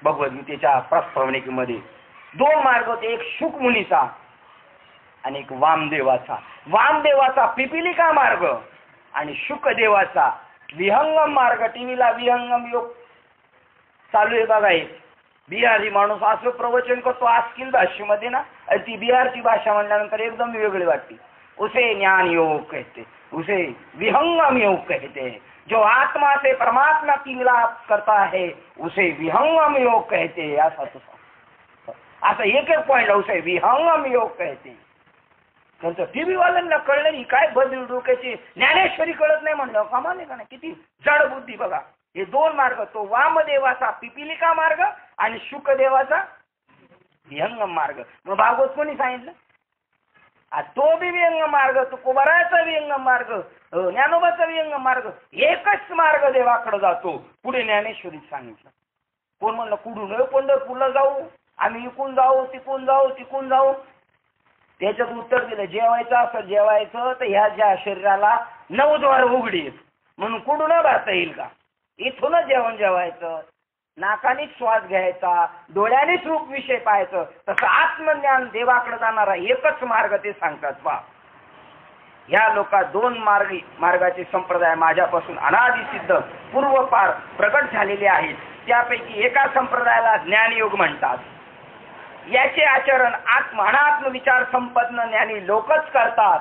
भगवद्गीतेच्या प्रस्तावनेमध्ये दोन मार्ग होते, एक शुक मुनीचा आणि एक वामदेवाचा. वामदेवाचा पिपिलिका मार्ग आणि शुकदेवाचा विहंगम मार्ग. टीव्हीला विहंगम योग चालू आहे बघा. एक बिहारी माणूस असं प्रवचन करतो आस्किल भाषेमध्ये ना, ती बिहारची भाषा म्हणल्यानंतर एकदम वेगळी वाटते. उसे ज्ञान योग कहते, उसे विहंगम योग कहते. जो आत्मा से परमात्मा की मिलाप करता है उसे विहंगम योग कहते. असं एक एक पॉइंट उसे विहंगम योग कहते. त्यांचं टीव्ही वाल्यांना कळलं नाही, काय बदल डोक्याची ज्ञानेश्वरी कळत नाही म्हणलं कमाल आहे का नाही. किती जड बुद्धी बघा. हे दोन मार्ग, तो वामदेवाचा पिपिलिका मार्ग आणि शुकदेवाचा विहंगम मार्ग. मग भागवत कोणी सांगितलं? तो बी विहंगम मार्ग, तो कुमाराचा विहंगम मार्ग, ज्ञानोबाचा विहंगम मार्ग. एकच मार्ग देवाकडे जातो. पुढे ज्ञानेश्वरीत सांगितलं. कोण म्हणलं कुठून पंढरपूरला जाऊ, आम्ही इकून जाऊ, तिकून जाऊ, तिकून जाऊ. त्याच्यात उत्तर दिलं, जेवायचं असं जेवायचं तर ह्या ज्या शरीराला 9 द्वार उघडी आहेत म्हणून कुठून भरता येईल का? इथूनच जेवण जेवायचं, नाकानेच श्वास घ्यायचा, डोळ्यानेच रूप विषय पाहायचं. तसं आत्मज्ञान देवाकडे जाणारा एकच मार्ग ते सांगतात. पहा, या लोका 2 मार्गाचे संप्रदाय माझ्यापासून अनादि सिद्ध पूर्वपार प्रकट झालेले आहेत. त्यापैकी एका संप्रदायाला ज्ञानयोग म्हणतात. याचे आचरण अनात्म विचार संपन्न ज्ञानी लोकच करतात.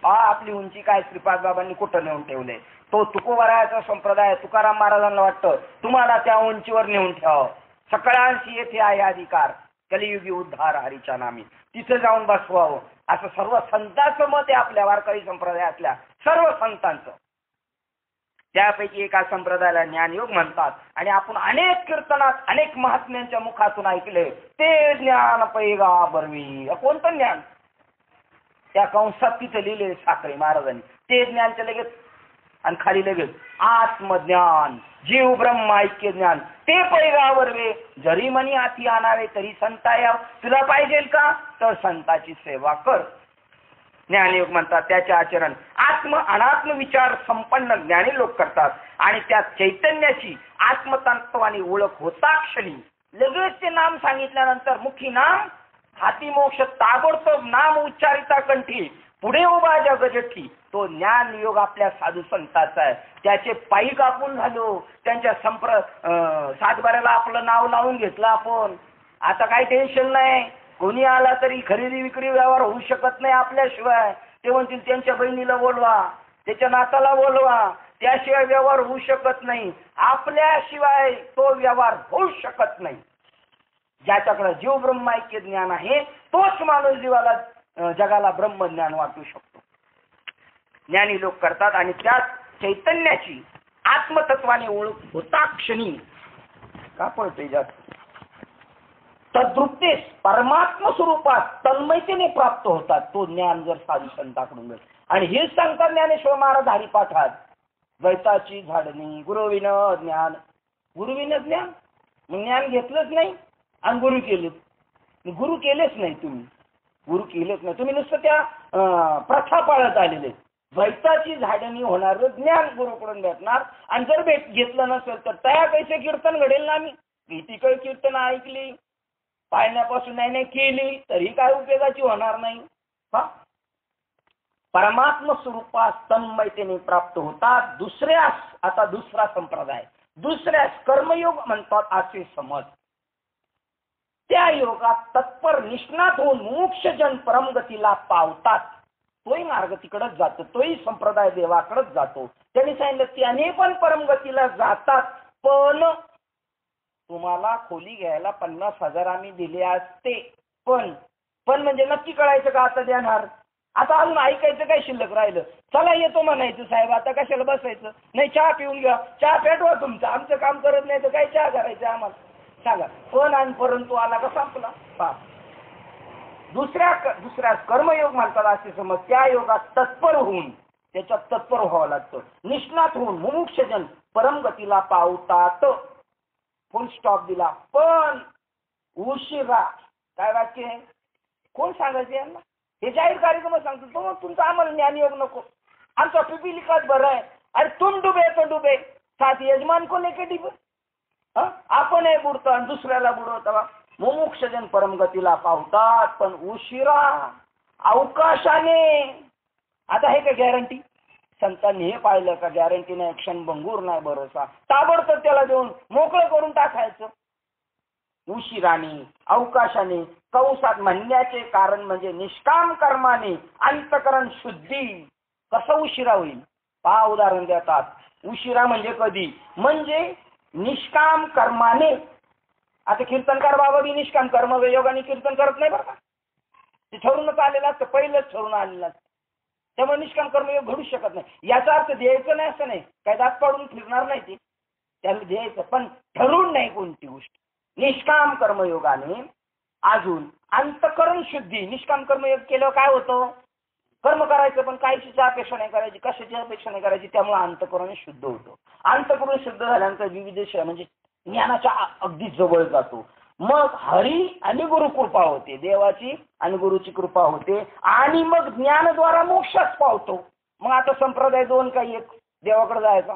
आपली उंची काय श्रीपाद बाबांनी कुठं नेऊन ठेवले? तो तुकोबरायाचा संप्रदाय तुकाराम महाराजांना वाटतं तुम्हाला त्या उंचीवर नेऊन ठेवावं. सगळ्यांशी येथे आहे अधिकार, कलियुगी उद्धार हरीच्या नामी, तिथे जाऊन बसवावं असं सर्व संतांचं मत आहे. आपल्या वारकरी संप्रदायातल्या सर्व संतांचं. त्यापैकी एका संप्रदायाला ज्ञानयोग म्हणतात. आणि आपण अनेक कीर्तनात अनेक महात्म्यांच्या मुखातून ऐकले, ते ज्ञान पैगा बरवी. कोणतं ज्ञान? त्या कंसात तिथे लिहिले साखरे महाराजांनी, ते ज्ञानचं लगेच आणि खाली लगेच आत्मज्ञान, जीव ब्रह्म ऐक्य ज्ञान, ते पैगावर वे जरी मनी हाती आणावे तरी संता याव. तुला पाहिजे का तर संताची सेवा कर. ज्ञानयोग म्हणतात त्याचे आचरण अनात्म विचार संपन्न ज्ञानी लोक करतात. आणि त्या चैतन्याची आत्मतत्वाने ओळख होता क्षणी लगेच ते नाम सांगितल्यानंतर मुखी नाम हाती मोक्ष, ताबडतोब नाम उच्चारिता कंठी, पुढे उभा जगजठी. तो ज्ञान योग आपल्या साधू संताचा आहे. त्याचे पायी कापून झालो, त्यांच्या सातबाऱ्याला आपलं नाव लावून घेतलं आपण. आता काही टेन्शन नाही. कोणी आला तरी खरेदी विक्री व्यवहार होऊ शकत नाही आपल्याशिवाय. ते म्हणतील त्यांच्या बहिणीला बोलवा, त्याच्या नाताला बोलवा, त्याशिवाय व्यवहार होऊ शकत नाही. आपल्याशिवाय तो व्यवहार होऊ शकत नाही. ज्याच्याकडे जीव ब्रह्म ऐक्य ज्ञान आहे तोच माणूस जगाला ब्रह्मज्ञान वाटू शकतो. ज्ञानी लोक करतात. आणि त्या चैतन्याची आत्मतत्वाने ओळख होता क्षणी का पळतोय जास्त तद्वृत्तेस परमात्म स्वरूपात तन्मयतेने प्राप्त होतात. तो ज्ञान जर साधू संतांकडून मिळेल. आणि हेच सांगतात ज्ञानेश्वर महाराज हरिपाठात, द्वैताची झाडणी गुरुविन ज्ञान. गुरुविन ज्ञान, मग ज्ञान घेतलंच नाही आणि गुरु केले. गुरु केलेच नाही तुम्ही, गुरु केलेच नाही तुम्ही, नुसतं त्या प्रथा पाळत आलेले. द्वैताची झाडणी होणार ज्ञान गुरुकडून भेटणार. आणि जर घेतलं नसेल तर तया कैसे कीर्तन घडेल ना. आम्ही किती काही कीर्तन ऐकली, पाळण्यापासून नाही केली तरी काय उपयोगाची होणार नाही. परमात्म स्वरूपात तन्मयतेने प्राप्त होतात. आता दुसरा संप्रदाय, दुसऱ्यास कर्मयोग म्हणतात असे समज. त्या योगात तत्पर निष्णात होऊन मोक्षजन परमगतीला पावतात. तोही मार्ग तिकडच जातो, तोही संप्रदाय देवाकडेच जातो. त्यांनी सांगितलं त्याने पण परमगतीला जातात. पण तुम्हाला खोली घ्यायला 50,000 आम्ही दिले असते. पण म्हणजे नक्की कळायचं का आता देणार? आता अजून ऐकायचं काय शिल्लक राहिलं? चला येतो म्हणायचं साहेब, आता कशाला बसायचं? नाही चहा पिऊन घ्या, चहा पेटवा तुमचं, आमचं काम करत नाही तर काय चहा करायचं आम्हाला सांगा. पण आणि परंतु आला का संपला. दुसऱ्या कर्मयोग म्हणतात असे समज. त्या योगात तत्पर होऊन, त्याच्यात तत्पर व्हावं लागतं. निष्णात होऊन मुमुक्षजन परमगतीला पावतात. फुल स्टॉप दिला. पण उशिरा. काय वाक्य आहे? कोण सांगायचे यांना? हे जाहीर कार्यक्रम सांगतो. तो मग तुमचा आम्हाला ज्ञानयोग नको, आमचा पिपिलिकाच बरं आहे. अरे तुम डुबे तो डुबे, साथ यजमान को लेके डुबे. आपण हे बुडतो आणि दुसऱ्याला बुडवता. मुमुक्षजन परमगतीला पावतात पण उशिरा, अवकाशाने. आता हे काय गॅरंटी? संतांनी हे पाहिलं का? गॅरंटी नाही, क्षणभंगूर नाही भरोसा. ताबडतोब त्याला देऊन मोकळं करून टाकायचं. उशिराने, अवकाशाने, कंसात म्हणण्याचे कारण म्हणजे निष्काम कर्माने अंतकरण शुद्धी. कसं उशिरा होईल? पहा उदाहरण देतात. उशिरा म्हणजे कधी? म्हणजे निष्काम कर्माने. आता कीर्तनकार बाबा बी निष्काम कर्म योगाने कीर्तन करत नाही बरं का. ते ठरूनच आलेलं असतं, पहिलंच ठरून आलेलं असतं. त्यामुळे निष्काम कर्मयोग घडू शकत नाही. याचा अर्थ द्यायचं नाही असं नाही, काय दात पाडून फिरणार नाही ते, त्याला द्यायचं पण ठरवून नाही कोणती गोष्ट. निष्काम कर्मयोगाने अजून अंतकरण शुद्धी. निष्काम कर्मयोग केल्यावर काय होतं? कर्म करायचं पण कायची अपेक्षा नाही करायची, कशाची अपेक्षा नाही करायची. त्यामुळे अंतकरण शुद्ध होतं. अंतकरण शुद्ध झाल्यानंतर विविध म्हणजे ज्ञानाच्या अगदी जवळ जातो. मग हरी आणि गुरु कृपा होते, देवाची आणि गुरुची कृपा होते, आणि मग ज्ञानद्वारा मोक्षच पावतो. मग आता संप्रदाय दोन का एक? देवाकडे जायचा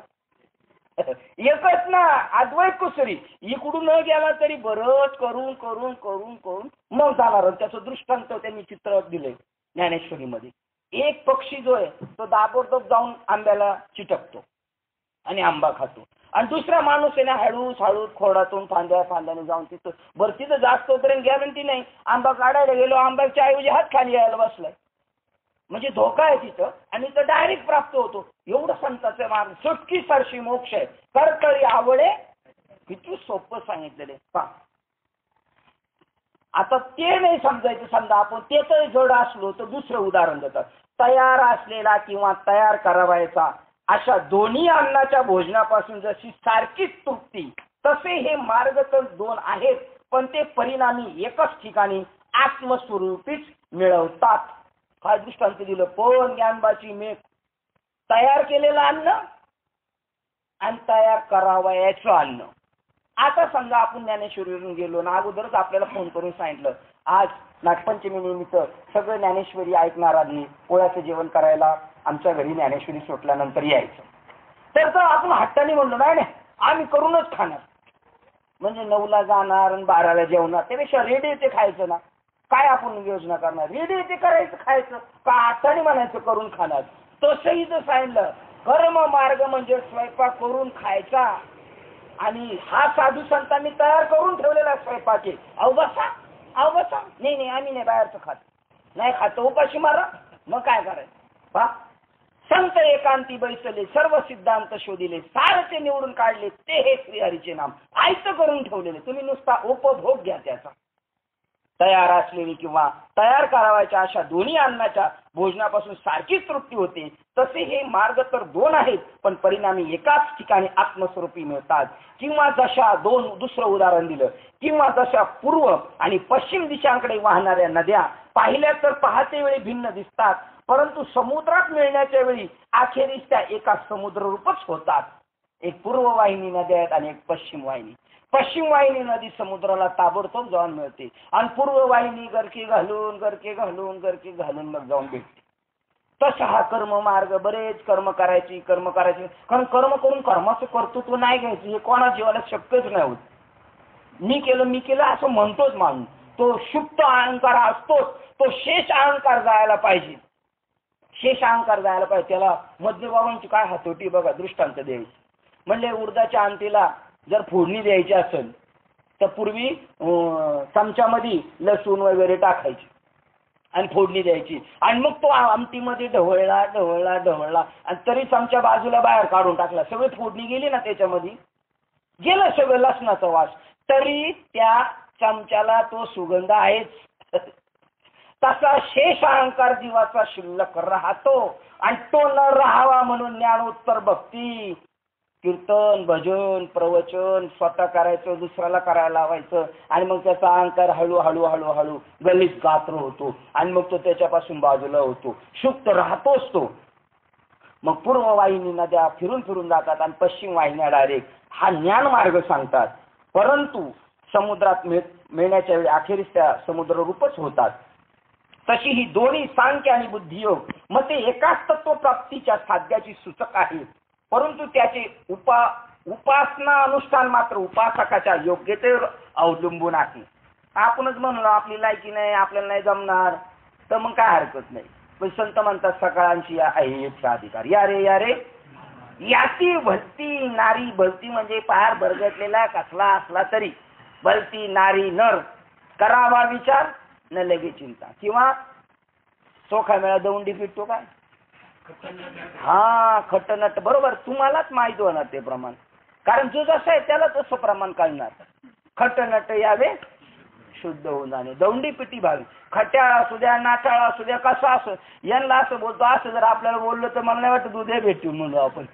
एकच ना, अद्वैत कुसरी. इकडून न गेला तरी बरंच करून करून करून करून मग जाणार. त्याचं दृष्टांत त्यांनी चित्र दिले ज्ञानेश्वरीमध्ये. एक पक्षी जो आहे तो दाबोदब जाऊन आंब्याला चिटकतो आणि आंबा खातो, आणि दुसरा माणूस आहे ना हळूच हळूच खोडातून फांद्याने जाऊन तिथं बरं तिथं जास्त होतं, गॅरंटी नाही. आंबा काढायला गेलो, आंब्याच्या ऐवजी हात खाली यायला बसलाय, म्हणजे धोका आहे तिथं, आणि तो डायरेक्ट प्राप्त होतो. एवढं संतांचे मार्ग, सुटकी सरशी मोक्ष आहे, करतळी आवडे. किती सोपं सांगितलेले पहा. आता ते नाही समजायचं, समजा आपण ते तर जड असलो तर दुसरं उदाहरण देतात. तयार असलेला किंवा तयार करावायचा अशा दोन्ही अन्नाच्या भोजनापासून जशी सारखीच तृप्ती, तसे हे मार्ग तर दोन आहेत, पण ते परिणामी एकच ठिकाणी आत्मस्वरूपीच मिळवतात. काय दृष्टांत दिलं? पण ज्ञानबाची मेघ, तयार केलेलं अन्न आणि तयार करावयाचं अन्न. आता समजा आपण ज्ञानेश्वरीवरून गेलो ना, अगोदरच आपल्याला फोन करून सांगितलं आज नागपंचमी निमित्त सगळं ज्ञानेश्वरी ऐकणारांनी पोळ्याचं जेवण करायला आमच्या घरी ज्ञानेश्वरी सुटल्यानंतर यायचं. तर आपण हट्टाने म्हणलो नाही आम्ही करूनच खाणार, म्हणजे 9ला जाणार आणि 12ला जेवणार, त्यापेक्षा रेडी ते खायचं ना. काय आपण योजना करणार? रेडी ते करायचं खायचं का हट्टाने म्हणायचं करून खाणार? तसंही जर सांगितलं कर्म मार्ग म्हणजे स्वयंपाक करून खायचा, आणि हा साधू संतांनी तयार करून ठेवलेला स्वयंपाक आहे. अहो बसा नाही आम्ही नाही बाहेरचं खात, नाही खातो उपाशी मारा. मग काय करायचं? पहा, संत एकांती बैसले, सर्व सिद्धांत शोधिले, सारचे निवडून काढले, ते हे श्रीहरीचे नाम. आयतं करून ठेवलेले, तुम्ही नुसता उपभोग घ्या त्याचा. तयार असलेली किंवा तयार करावायच्या अशा दोन्ही अन्नाच्या भोजनापासून सारखीच तृप्ती होते, तसे हे मार्ग तर दोन आहेत, पण परिणामी एकाच ठिकाणी आत्मस्वरूपी मिळतात. किंवा जशा दुसरं उदाहरण दिलं, किंवा जशा पूर्व आणि पश्चिम दिशांकडे वाहणाऱ्या नद्या पाहिल्या तर पाहते वेळी भिन्न दिसतात, परंतु समुद्रात मिळण्याच्या वेळी अखेरीस त्या एका समुद्ररूपच होतात. एक पूर्व वाहिनी नद्या आहेत आणि एक पश्चिम वाहिनी. पश्चिम वाहिनी नदी समुद्राला ताबडतोब जाऊन मिळते, आणि पूर्व वाहिनी गरके घालून मग जाऊन भेटते. तसा हा कर्म मार्ग. बरेच कर्म करायची, कारण कर्म करून कर्माचं कर्तृत्व नाही घ्यायचं, हे कोणा जीवाला शक्यच नाही होत. मी केलं असं म्हणतोच माणूस, तो शुप्त अहंकार असतोच, तो शेष अहंकार जायला पाहिजे. त्याला मध्यबाबांची काय हातोटी बघा, दृष्टांत द्यायची. म्हणजे उडदाच्या आमटीला जर फोडणी द्यायची असेल तर पूर्वी चमच्यामध्ये लसूण वगैरे टाकायची आणि फोडणी द्यायची, आणि मग तो आमटीमध्ये ढवळला आणि तरी चमच्या बाजूला बाहेर काढून टाकला, सगळी फोडणी गेली ना त्याच्यामध्ये, गेलं सगळं लसणाचा वास, तरी त्या चमच्याला तो सुगंध आहेच. तसा शेष अहंकार जीवाचा शिल्लक राहतो, आणि तो न राहावा म्हणून ज्ञानोत्तर भक्ती, कीर्तन, भजन, प्रवचन स्वतः करायचं, दुसऱ्याला करायला लावायचं, आणि मग त्याचा अहंकार हळूहळू गलित गात्र होतो, आणि मग तो त्याच्यापासून बाजूला होतो, शुक्त राहतोच तो. मग पूर्व वाहिनी नद्या फिरून जातात, आणि पश्चिम वाहिन्या डायरेक्ट हा ज्ञान मार्ग सांगतात. परंतु समुद्रात मिळण्याच्या वेळी अखेरीस त्या समुद्र रूपच होतात. तशी ही दोन्ही सांख्य आणि बुद्धियोग मग ते एकाच तत्व प्राप्तीच्या साध्याची सूचक आहे, परंतु त्याचे उपासना अनुष्ठान मात्र उपासकाच्या योग्यतेवर अवलंबून आहे. आपणच म्हणलो आपली लायकी नाही, आपल्याला नाही जमणार, तर मग काय हरकत नाही. पण संत म्हणतात सकाळांची आहे इच्छा अधिकार, या रे याची भलती नारी, भलती म्हणजे पार बरगटलेला कसला असला तरी, भलती नारी नर करावा विचार न लगे चिंता. किंवा चोखा मेळा दौंडी पिटतो काय, हा खट्टनट, बरोबर तुम्हालाच माहिती होणार ते प्रमाण, कारण जो जसं आहे त्याला तसं प्रमाण कळणार. खट्टनट यावे शुद्ध होऊन जाणे, दौंडी पिटी भावी, खट्याळ असू द्या, नाटाळ असू द्या, कसं असं यांना असं बोलतो, असं जर आपल्याला बोललं तर मला नाही वाटत उद्या भेटू म्हणून आपण.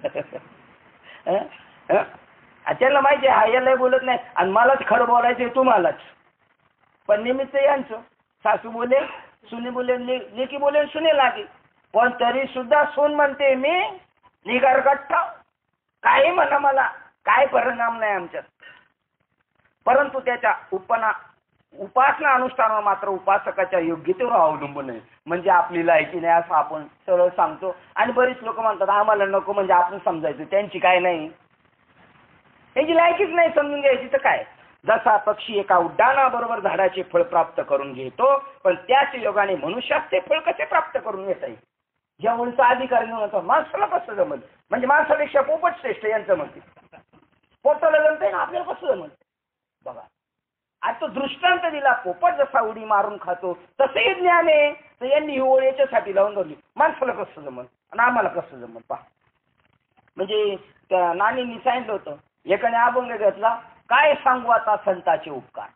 त्याला माहिती आहे हा याला बोलत नाही, आणि मलाच खरं बोलायचं तुम्हालाच, पण निमित्त यांचं. सासू बोले, सुने बोले, लेकी बोले, सुने लागे, पण तरी सुद्धा सून म्हणते मी निगार गठ्ठा, काही म्हणा मला काय परिणाम नाही आमच्यात. परंतु त्याच्या उपासना अनुष्ठानावर मात्र उपासकाच्या योग्यतेवर अवलंबून आहे. म्हणजे आपली लायकी नाही असं आपण सरळ सांगतो आणि बरीच लोक म्हणतात आम्हाला नको म्हणजे आपण समजायचं त्यांची काय नाही, त्यांची लायकीच नाही समजून घ्यायची तर काय. जसा पक्षी एका उड्डाणाबरोबर झाडाचे फळ प्राप्त करून घेतो पण त्याच योगाने मनुष्यात ते फळ कसे प्राप्त करून घेता येईल. ज्या उलचा अधिकार घेऊन होता माणसाला कसं जमल, म्हणजे माणसापेक्षा पोपट श्रेष्ठ यांचं म्हणते. पोपटाला जमतंय ना आपल्याला कसं जमल बघा. आज तो दृष्टांत दिला, पोपट जसा उडी मारून खातो तसे ज्ञान आहे. तर यांनी ही ओळ याच्यासाठी लावून धरली माणसाला कसं जमल आणि आम्हाला कसं जमल पहा. म्हणजे त्या नानींनी सांगितलं होतं एकाने अभंग घेतला, काय सांगू आता संतांचे उपकार.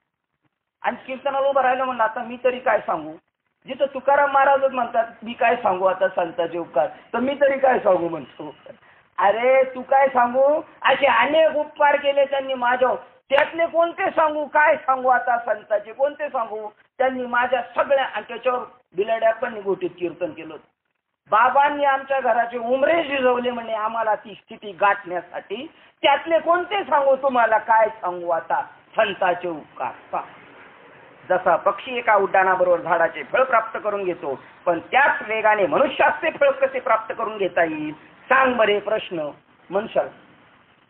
आणि कीर्तनाला उभं राहिलं म्हणलं आता मी तरी काय सांगू. जिथं तुकाराम महाराजच म्हणतात मी काय सांगू आता संतांचे उपकार, तर मी तरी काय सांगू म्हणतो. अरे तू काय सांगू, असे अनेक उपकार केले त्यांनी माझ्यावर, त्यातले कोणते सांगू, काय सांगू आता संतांचे कोणते सांगू. त्यांनी माझ्या सगळ्या, आणि त्याच्यावर बिलाड्या पण गोटीत कीर्तन केलं. बाबांनी आमच्या घराचे उमरे शिजवले म्हणे आम्हाला ती स्थिती गाठण्यासाठी, त्यातले कोणते सांगू तुम्हाला, काय सांगू आता संतांचे उपकार. जसा पक्षी एका उड्डाणाबरोबर झाडाचे फळ प्राप्त करून घेतो पण त्याच वेगाने मनुष्याचे फळ कसे प्राप्त करून घेता येईल सांग बरे प्रश्न. म्हणशाल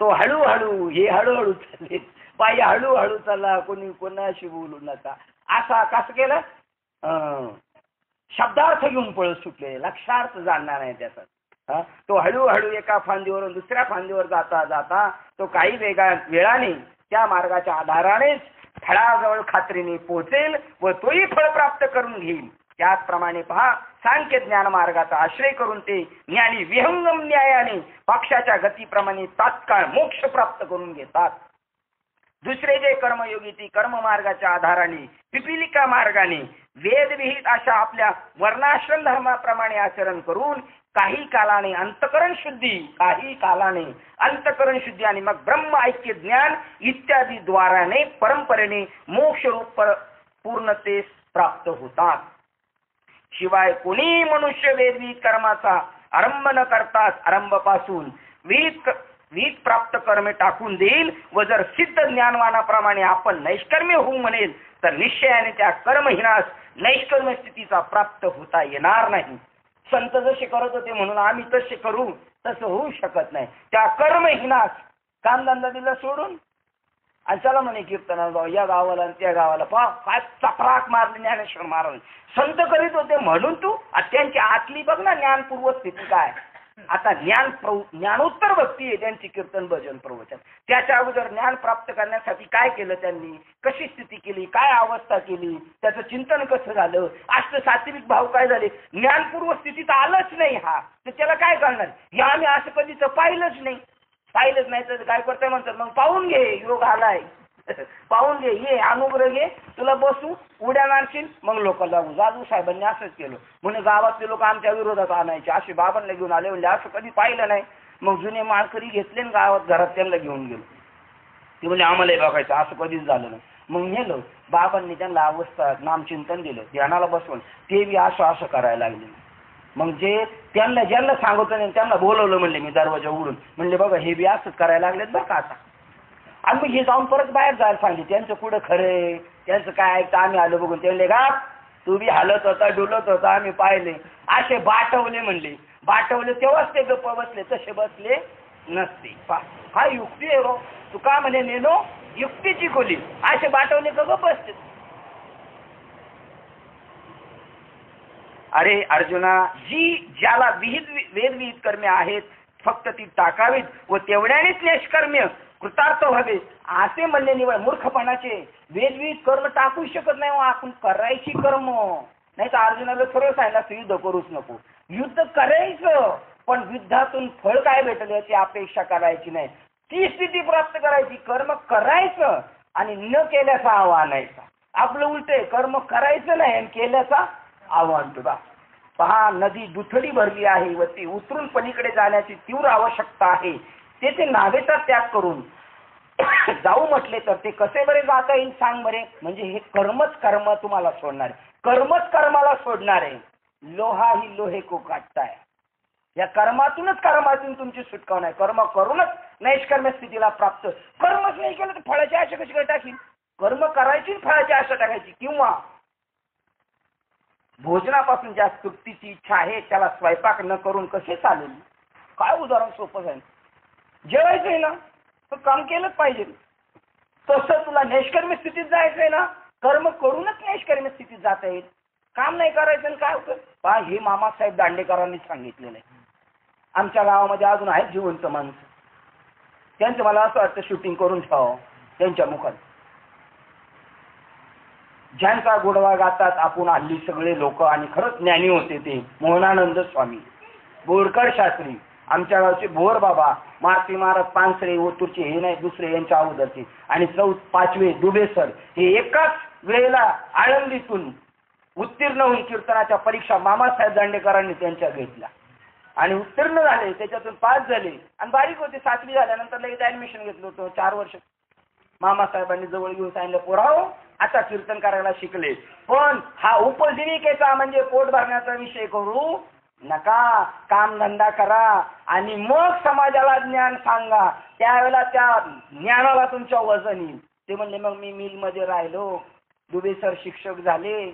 तो हळूहळू, हे हळूहळू चालले पायी हळूहळू चालला, कोणी कोणाशी बोलू नका असा कसं केलं. शब्दार्थ घेऊन पळत सुटले, लक्षार्थ जाणणार नाही त्याचा. तो हळूहळू एका फांदीवरून दुसऱ्या फांदीवर जाता जाता तो काही वेळाने त्या मार्गाच्या आधारानेच फळाजवळ खात्रीने पोहोचेल व तोही फळ प्राप्त करून घेईल. त्याचप्रमाणे पहा सांख्य ज्ञान मार्गाचा आश्रय करून ते ज्ञानी विहंगम न्यायाने पक्षाच्या गतीप्रमाणे तात्काळ मोक्ष प्राप्त करून घेतात. दुसरे जे कर्मयोगी ती कर्म मार्गाच्या आधाराने पिपिलिका मार्गाने वेदविहित अशा आपल्या वर्णाश्रम धर्माप्रमाणे आचरण करून काही कालाने अंतकरण शुद्धी आणि मग ब्रह्म ऐक्य ज्ञान इत्यादी द्वाराने परंपरेने मोक्ष रूप पूर्णतेस प्राप्त होतात. शिवाय कोणी मनुष्य वेदविहित कर्माचा आरंभ न करताच आरंभापासून विहित प्राप्त कर्मे टाकून देईल व जर सिद्ध ज्ञानवानाप्रमाणे आपण नैष्कर्म्य होऊ म्हणेल तर निश्चयाने त्या कर्महीनास नैष्कर्म्य स्थितीचा प्राप्त होता येणार नाही. संत जसे करत होते म्हणून आम्ही तसे करू तसं होऊ शकत नाही. त्या कर्महीनास कामधंदा दिला सोडून आणि चला म्हणे कीर्तनाला जाऊ या गावाला आणि त्या गावाला. पहा काय चपराक मारली ज्ञानेश्वर महाराज. संत करीत होते म्हणून तू त्यांची आतली बघ ना ज्ञानपूर्व स्थिती काय. आता ज्ञानोत्तर भक्ती आहे त्यांची, कीर्तन भजन प्रवचन. त्याच्या अगोदर ज्ञान प्राप्त करण्यासाठी काय केलं त्यांनी, कशी स्थिती केली, काय अवस्था केली, त्याचं चिंतन कसं झालं, अष्ट सात्विक भाव काय झाले. ज्ञानपूर्व स्थितीत आलंच नाही हा तर त्याला काय करणार. हे आम्ही असं कधीच पाहिलंच नाही तर काय करताय म्हणतात मग पाहून घे योग आलाय पाहून घे, ये अनुग्रह घे, तुला बसू उड्या मारशील मग लोक लागू. जाजू साहेबांनी असंच केलं म्हणे गावातले लोक आमच्या विरोधात आणायचे, असे बाबांना घेऊन आले म्हणजे असं कधी पाहिलं नाही. मग जुने माळकरी घेतले ना गावात घरात त्यांना घेऊन गेलो. ते म्हणजे आम्हालाही बघायचं असं कधीच झालं नाही. मग नेलं बाबांनी त्यांना अवस्था नामचिंतन दिलं, ध्यानाला बसवून ते बी असं करायला लागले. मग जे ज्यांना सांगतो नाही त्यांना बोलवलं म्हणले मी दरवाजा उघडून म्हणले बघा हे बी असंच करायला लागलेत बरं का आता. आणि मग हे जाऊन परत बाहेर जायला सांगले त्यांचं कुठं खरंय त्यांचं काय ऐकतं आम्ही आलो बघून. ते म्हणले का तू बी हालत होता डुलत होता आम्ही पाहिले. असे बाटवले म्हणले, बाटवले तेव्हाच ते गप्प बसले, तसे बसले नसते. हा युक्ती आहे रो, तू का म्हणे नेनो युक्तीची खोली. असे बाटवले का गप्प बसते. अरे अर्जुना ज्याला वेदविहित कर्मे आहेत फक्त ती टाकावीत व तेवढ्यानेच निष्कर्म्य कृतार्थ व्हावे असे म्हणणे निवड मूर्खपणाचे. वेदविहित कर्म टाकू शकत नाही आपण करायची कर्म. नाही तर अर्जुनाला सरळ सांगितलं युद्ध करूच नको. युद्ध करायचं पण युद्धातून फळ काय भेटलं याची अपेक्षा करायची नाही. ती स्थिती प्राप्त करायची. कर्म करायचं आणि न केल्याचा आव्हानायचा. आपलं उलट आहे, कर्म करायचं नाही आणि केल्याचा आव्हान तुला. पहा नदी दुथडी भरली आहे व ती उतरून पलीकडे जाण्याची तीव्र आवश्यकता आहे. तेथे नावेचा त्याग करून जाऊ म्हटले तर ते कसे बरे जाता येईल सांग बरे. म्हणजे हे कर्म तुम्हाला सोडणार आहे, कर्मच कर्माला सोडणार आहे. लोहा ही लोहे को काटताय. या कर्मातून तुमची सुटका नाही. कर्म करूनच नैष्कर्म्य स्थितीला प्राप्त. कर्मच नाही केलं तर फळाची आशा कशी काय टाकील. कर्म करायची फळाची आशा टाकायची. किंवा भोजनापासून ज्या तृप्तीची इच्छा आहे त्याला स्वयंपाक न करून कसे चालेल. काय उदाहरण सोपं आहे. जेवायचंय ना तर काम केलंच पाहिजे. तसं तुला नैष्कर्म्य स्थितीत जायचंय ना, कर्म करूनच नैष्कर्म्य स्थितीत जाता येईल. काम नाही करायचं काय होतं. पहा, हे मामासाहेब दांडेकरांनी सांगितलेलं आहे. आमच्या गावामध्ये अजून आहेत जिवंत माणसं. त्यांचं मला असं वाटतं शूटिंग करून ठेवावं त्यांच्या मुखात. ज्यांचा गोडवा गातात आपण हल्ली सगळे लोक, आणि खरंच ज्ञानी होते ते मोहनानंद स्वामी, बोरकर शास्त्री, आमच्या गावचे भोर बाबा, मारुती महाराज पानसरे ओतूरचे, हे नाही दुसरे यांच्या अगोदरचे, आणि पाचवे दुबे सर, हे एकाच वेळेला आळंदीतून उत्तीर्ण होऊन कीर्तनाच्या परीक्षा मामासाहेब दांडेकरांनी त्यांच्या घेतल्या आणि उत्तीर्ण झाले. त्याच्यातून पास झाले आणि बारीक होते. 7वी झाल्यानंतर लगेच ऍडमिशन घेतलं होतं. 4 वर्ष मामासाहेबांनी जवळ घेऊन सांगितलं, पोराओ आता कीर्तन करायला शिकले, पण हा उपजीविकेचा म्हणजे पोट भरण्याचा विषय करू नका. कामधंदा करा आणि मग समाजाला ज्ञान सांगा. त्यावेळेला त्या ज्ञानाला तुमच्या वजन येईल. ते म्हणले, मग मी मिलमध्ये राहिलो, दुबे सर शिक्षक झाले,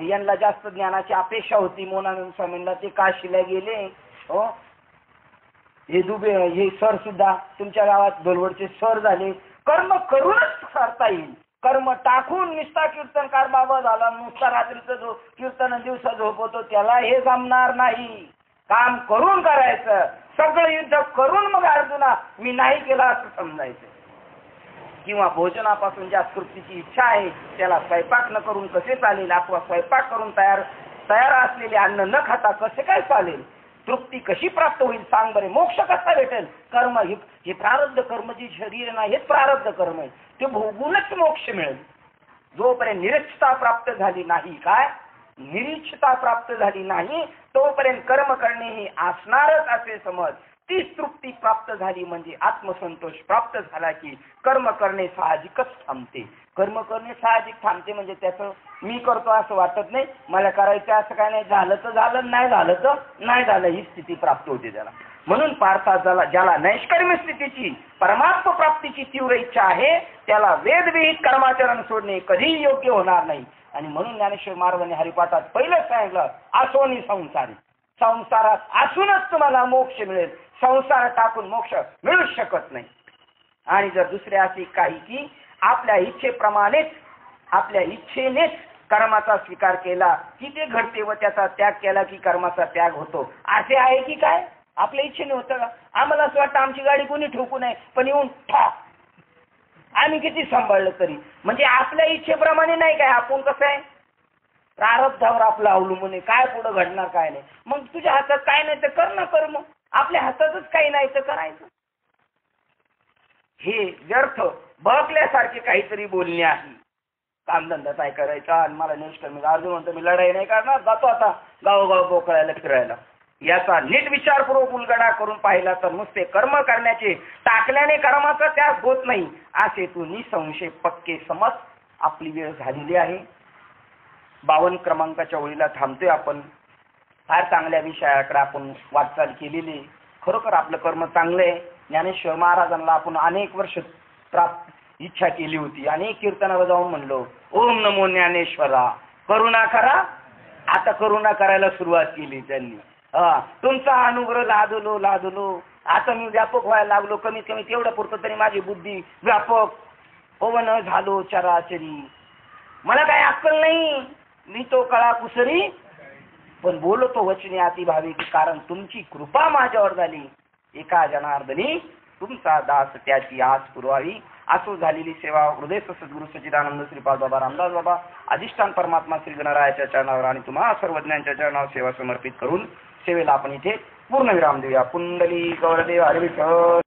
यांना जास्त ज्ञानाची अपेक्षा होती मोहनानंद स्वामींना, ते काशीला गेले. हो, हे सर सुद्धा तुमच्या गावात दोलवडचे सर झाले. कर्म करूनच करता येईल. कर्म टाकून निष्ठा कीर्तनकार बाबा झाला, नुसता रात्रीचं जो कीर्तन दिवसा झोपवतो त्याला हे जमणार नाही. काम करून करायचं. सगळं युद्ध करून मग अर्जुना मी नाही केला असं समजायचं. किंवा भोजनापासून ज्या तृप्तीची इच्छा आहे त्याला स्वयंपाक न करून कसे चालेल, अथवा स्वयंपाक करून तयार असलेले अन्न न खाता कसे काय चालेल. तृप्ती कशी प्राप्त होईल सांग बरे. मोक्ष कसा भेटेल. कर्म हे प्रारब्ध कर्म, जे शरीर नाही हेच प्रारब्ध कर्म आहे. ते भोगूनच मोक्ष मिळेल. जोपर्यंत निरीक्षता प्राप्त झाली नाही, काय निरीक्षता प्राप्त झाली नाही तोपर्यंत कर्म करणे हे असणारच असे समज. तीच तृप्ती प्राप्त झाली म्हणजे आत्मसंतोष प्राप्त झाला की कर्म करणे साहजिकच थांबते. कर्म करणे साहजिक थांबते म्हणजे त्याचं मी करतो असं वाटत नाही, मला करायचं असं काय नाही, झालं तर झालं, नाही झालं तर नाही झालं, ही स्थिती प्राप्त होते त्याला. म्हणून पार्था ज्याला नैष्कर्म्य स्थितीची परमात्म प्राप्तीची तीव्र इच्छा आहे त्याला वेदविहित कर्माचरण सोडणे कधीही योग्य होणार नाही. आणि म्हणून ज्ञानेश्वर महाराजांनी हरिपाठात पहिलं सांगितलं, आसोनी संसारी. संसारात असूनच तुम्हाला मोक्ष मिळेल. संसार टाकून मोक्ष मिळू शकत नाही. आणि जर दुसरे असे काही की आपल्या इच्छेप्रमाणेच आपल्या इच्छेनेच कर्माचा स्वीकार केला की ते घडते व त्याचा त्याग केला की कर्माचा त्याग होतो, असे आहे की काय. आपल्या इच्छेने होतं का. आम्हाला असं वाटतं आमची गाडी कोणी ठोकू नये, पण येऊन ठा आम्ही किती सांभाळलं तरी, म्हणजे आपल्या इच्छेप्रमाणे नाही काय. आपण कसं आहे प्रारब्धावर आपलं अवलंबून आहे, काय पुढं घडणार काय नाही. मग तुझ्या हातात काय नाही तर कर ना कर्म, आपल्या हातातच काही नाही तर करायचं. हे व्यर्थ बळकल्यासारखे काहीतरी बोलणे आहे. कामधंदा काय करायचा आणि मला निष्कर्मी अर्जुन म्हणतो मी लढाई नाही करणार, जातो आता गावोगाव बोकळायला फिरायला. याचा नीट विचारपूर्वक उलगडा करून पाहिला तर नुसते कर्म करण्याचे टाकल्याने कर्माचा त्याग होत नाही असे तू निसंशय पक्के समज. आपली वेळ झालेली आहे. 52 क्रमांकाच्या ओळीला थांबतोय आपण. फार चांगल्या विषयाकडे आपण वाटचाल केलेली. खरोखर आपलं कर्म चांगलं आहे. ज्ञानेश्वर महाराजांना आपण अनेक वर्ष इच्छा केली होती. अनेक कीर्तनाला जाऊन म्हणलो, ओम नमो ज्ञानेश्वरा, करुणा करा. आता करुणा करायला सुरुवात केली त्यांनी. तुमचा अनुग्रह लादलो. आता मी व्यापक व्हायला लागलो. कमीत कमी तेवढं पुरतं तरी माझी बुद्धी व्यापक पवन झालो चराचरी. मला काही अक्कल नाही, मी तो कळा कुसरी, पण बोलतो वचने अति भाविक, कारण तुमची कृपा माझ्यावर झाली. एका जनार्दनी तुमचा दास त्याची आस पुरवावी. असो झालेली सेवा हृदय सद्गुरु सच्चिदानंद श्रीपाद बाबा रामदास बाबा अधिष्ठान परमात्मा श्री गणरायाच्या चरणावर आणि तुम्हा सर्वज्ञांच्या चरणावर सेवा समर्पित करून सेवेला आपण इथे पूर्ण विराम देऊया. पुंडली गौरदेव हरी विठ्ठल.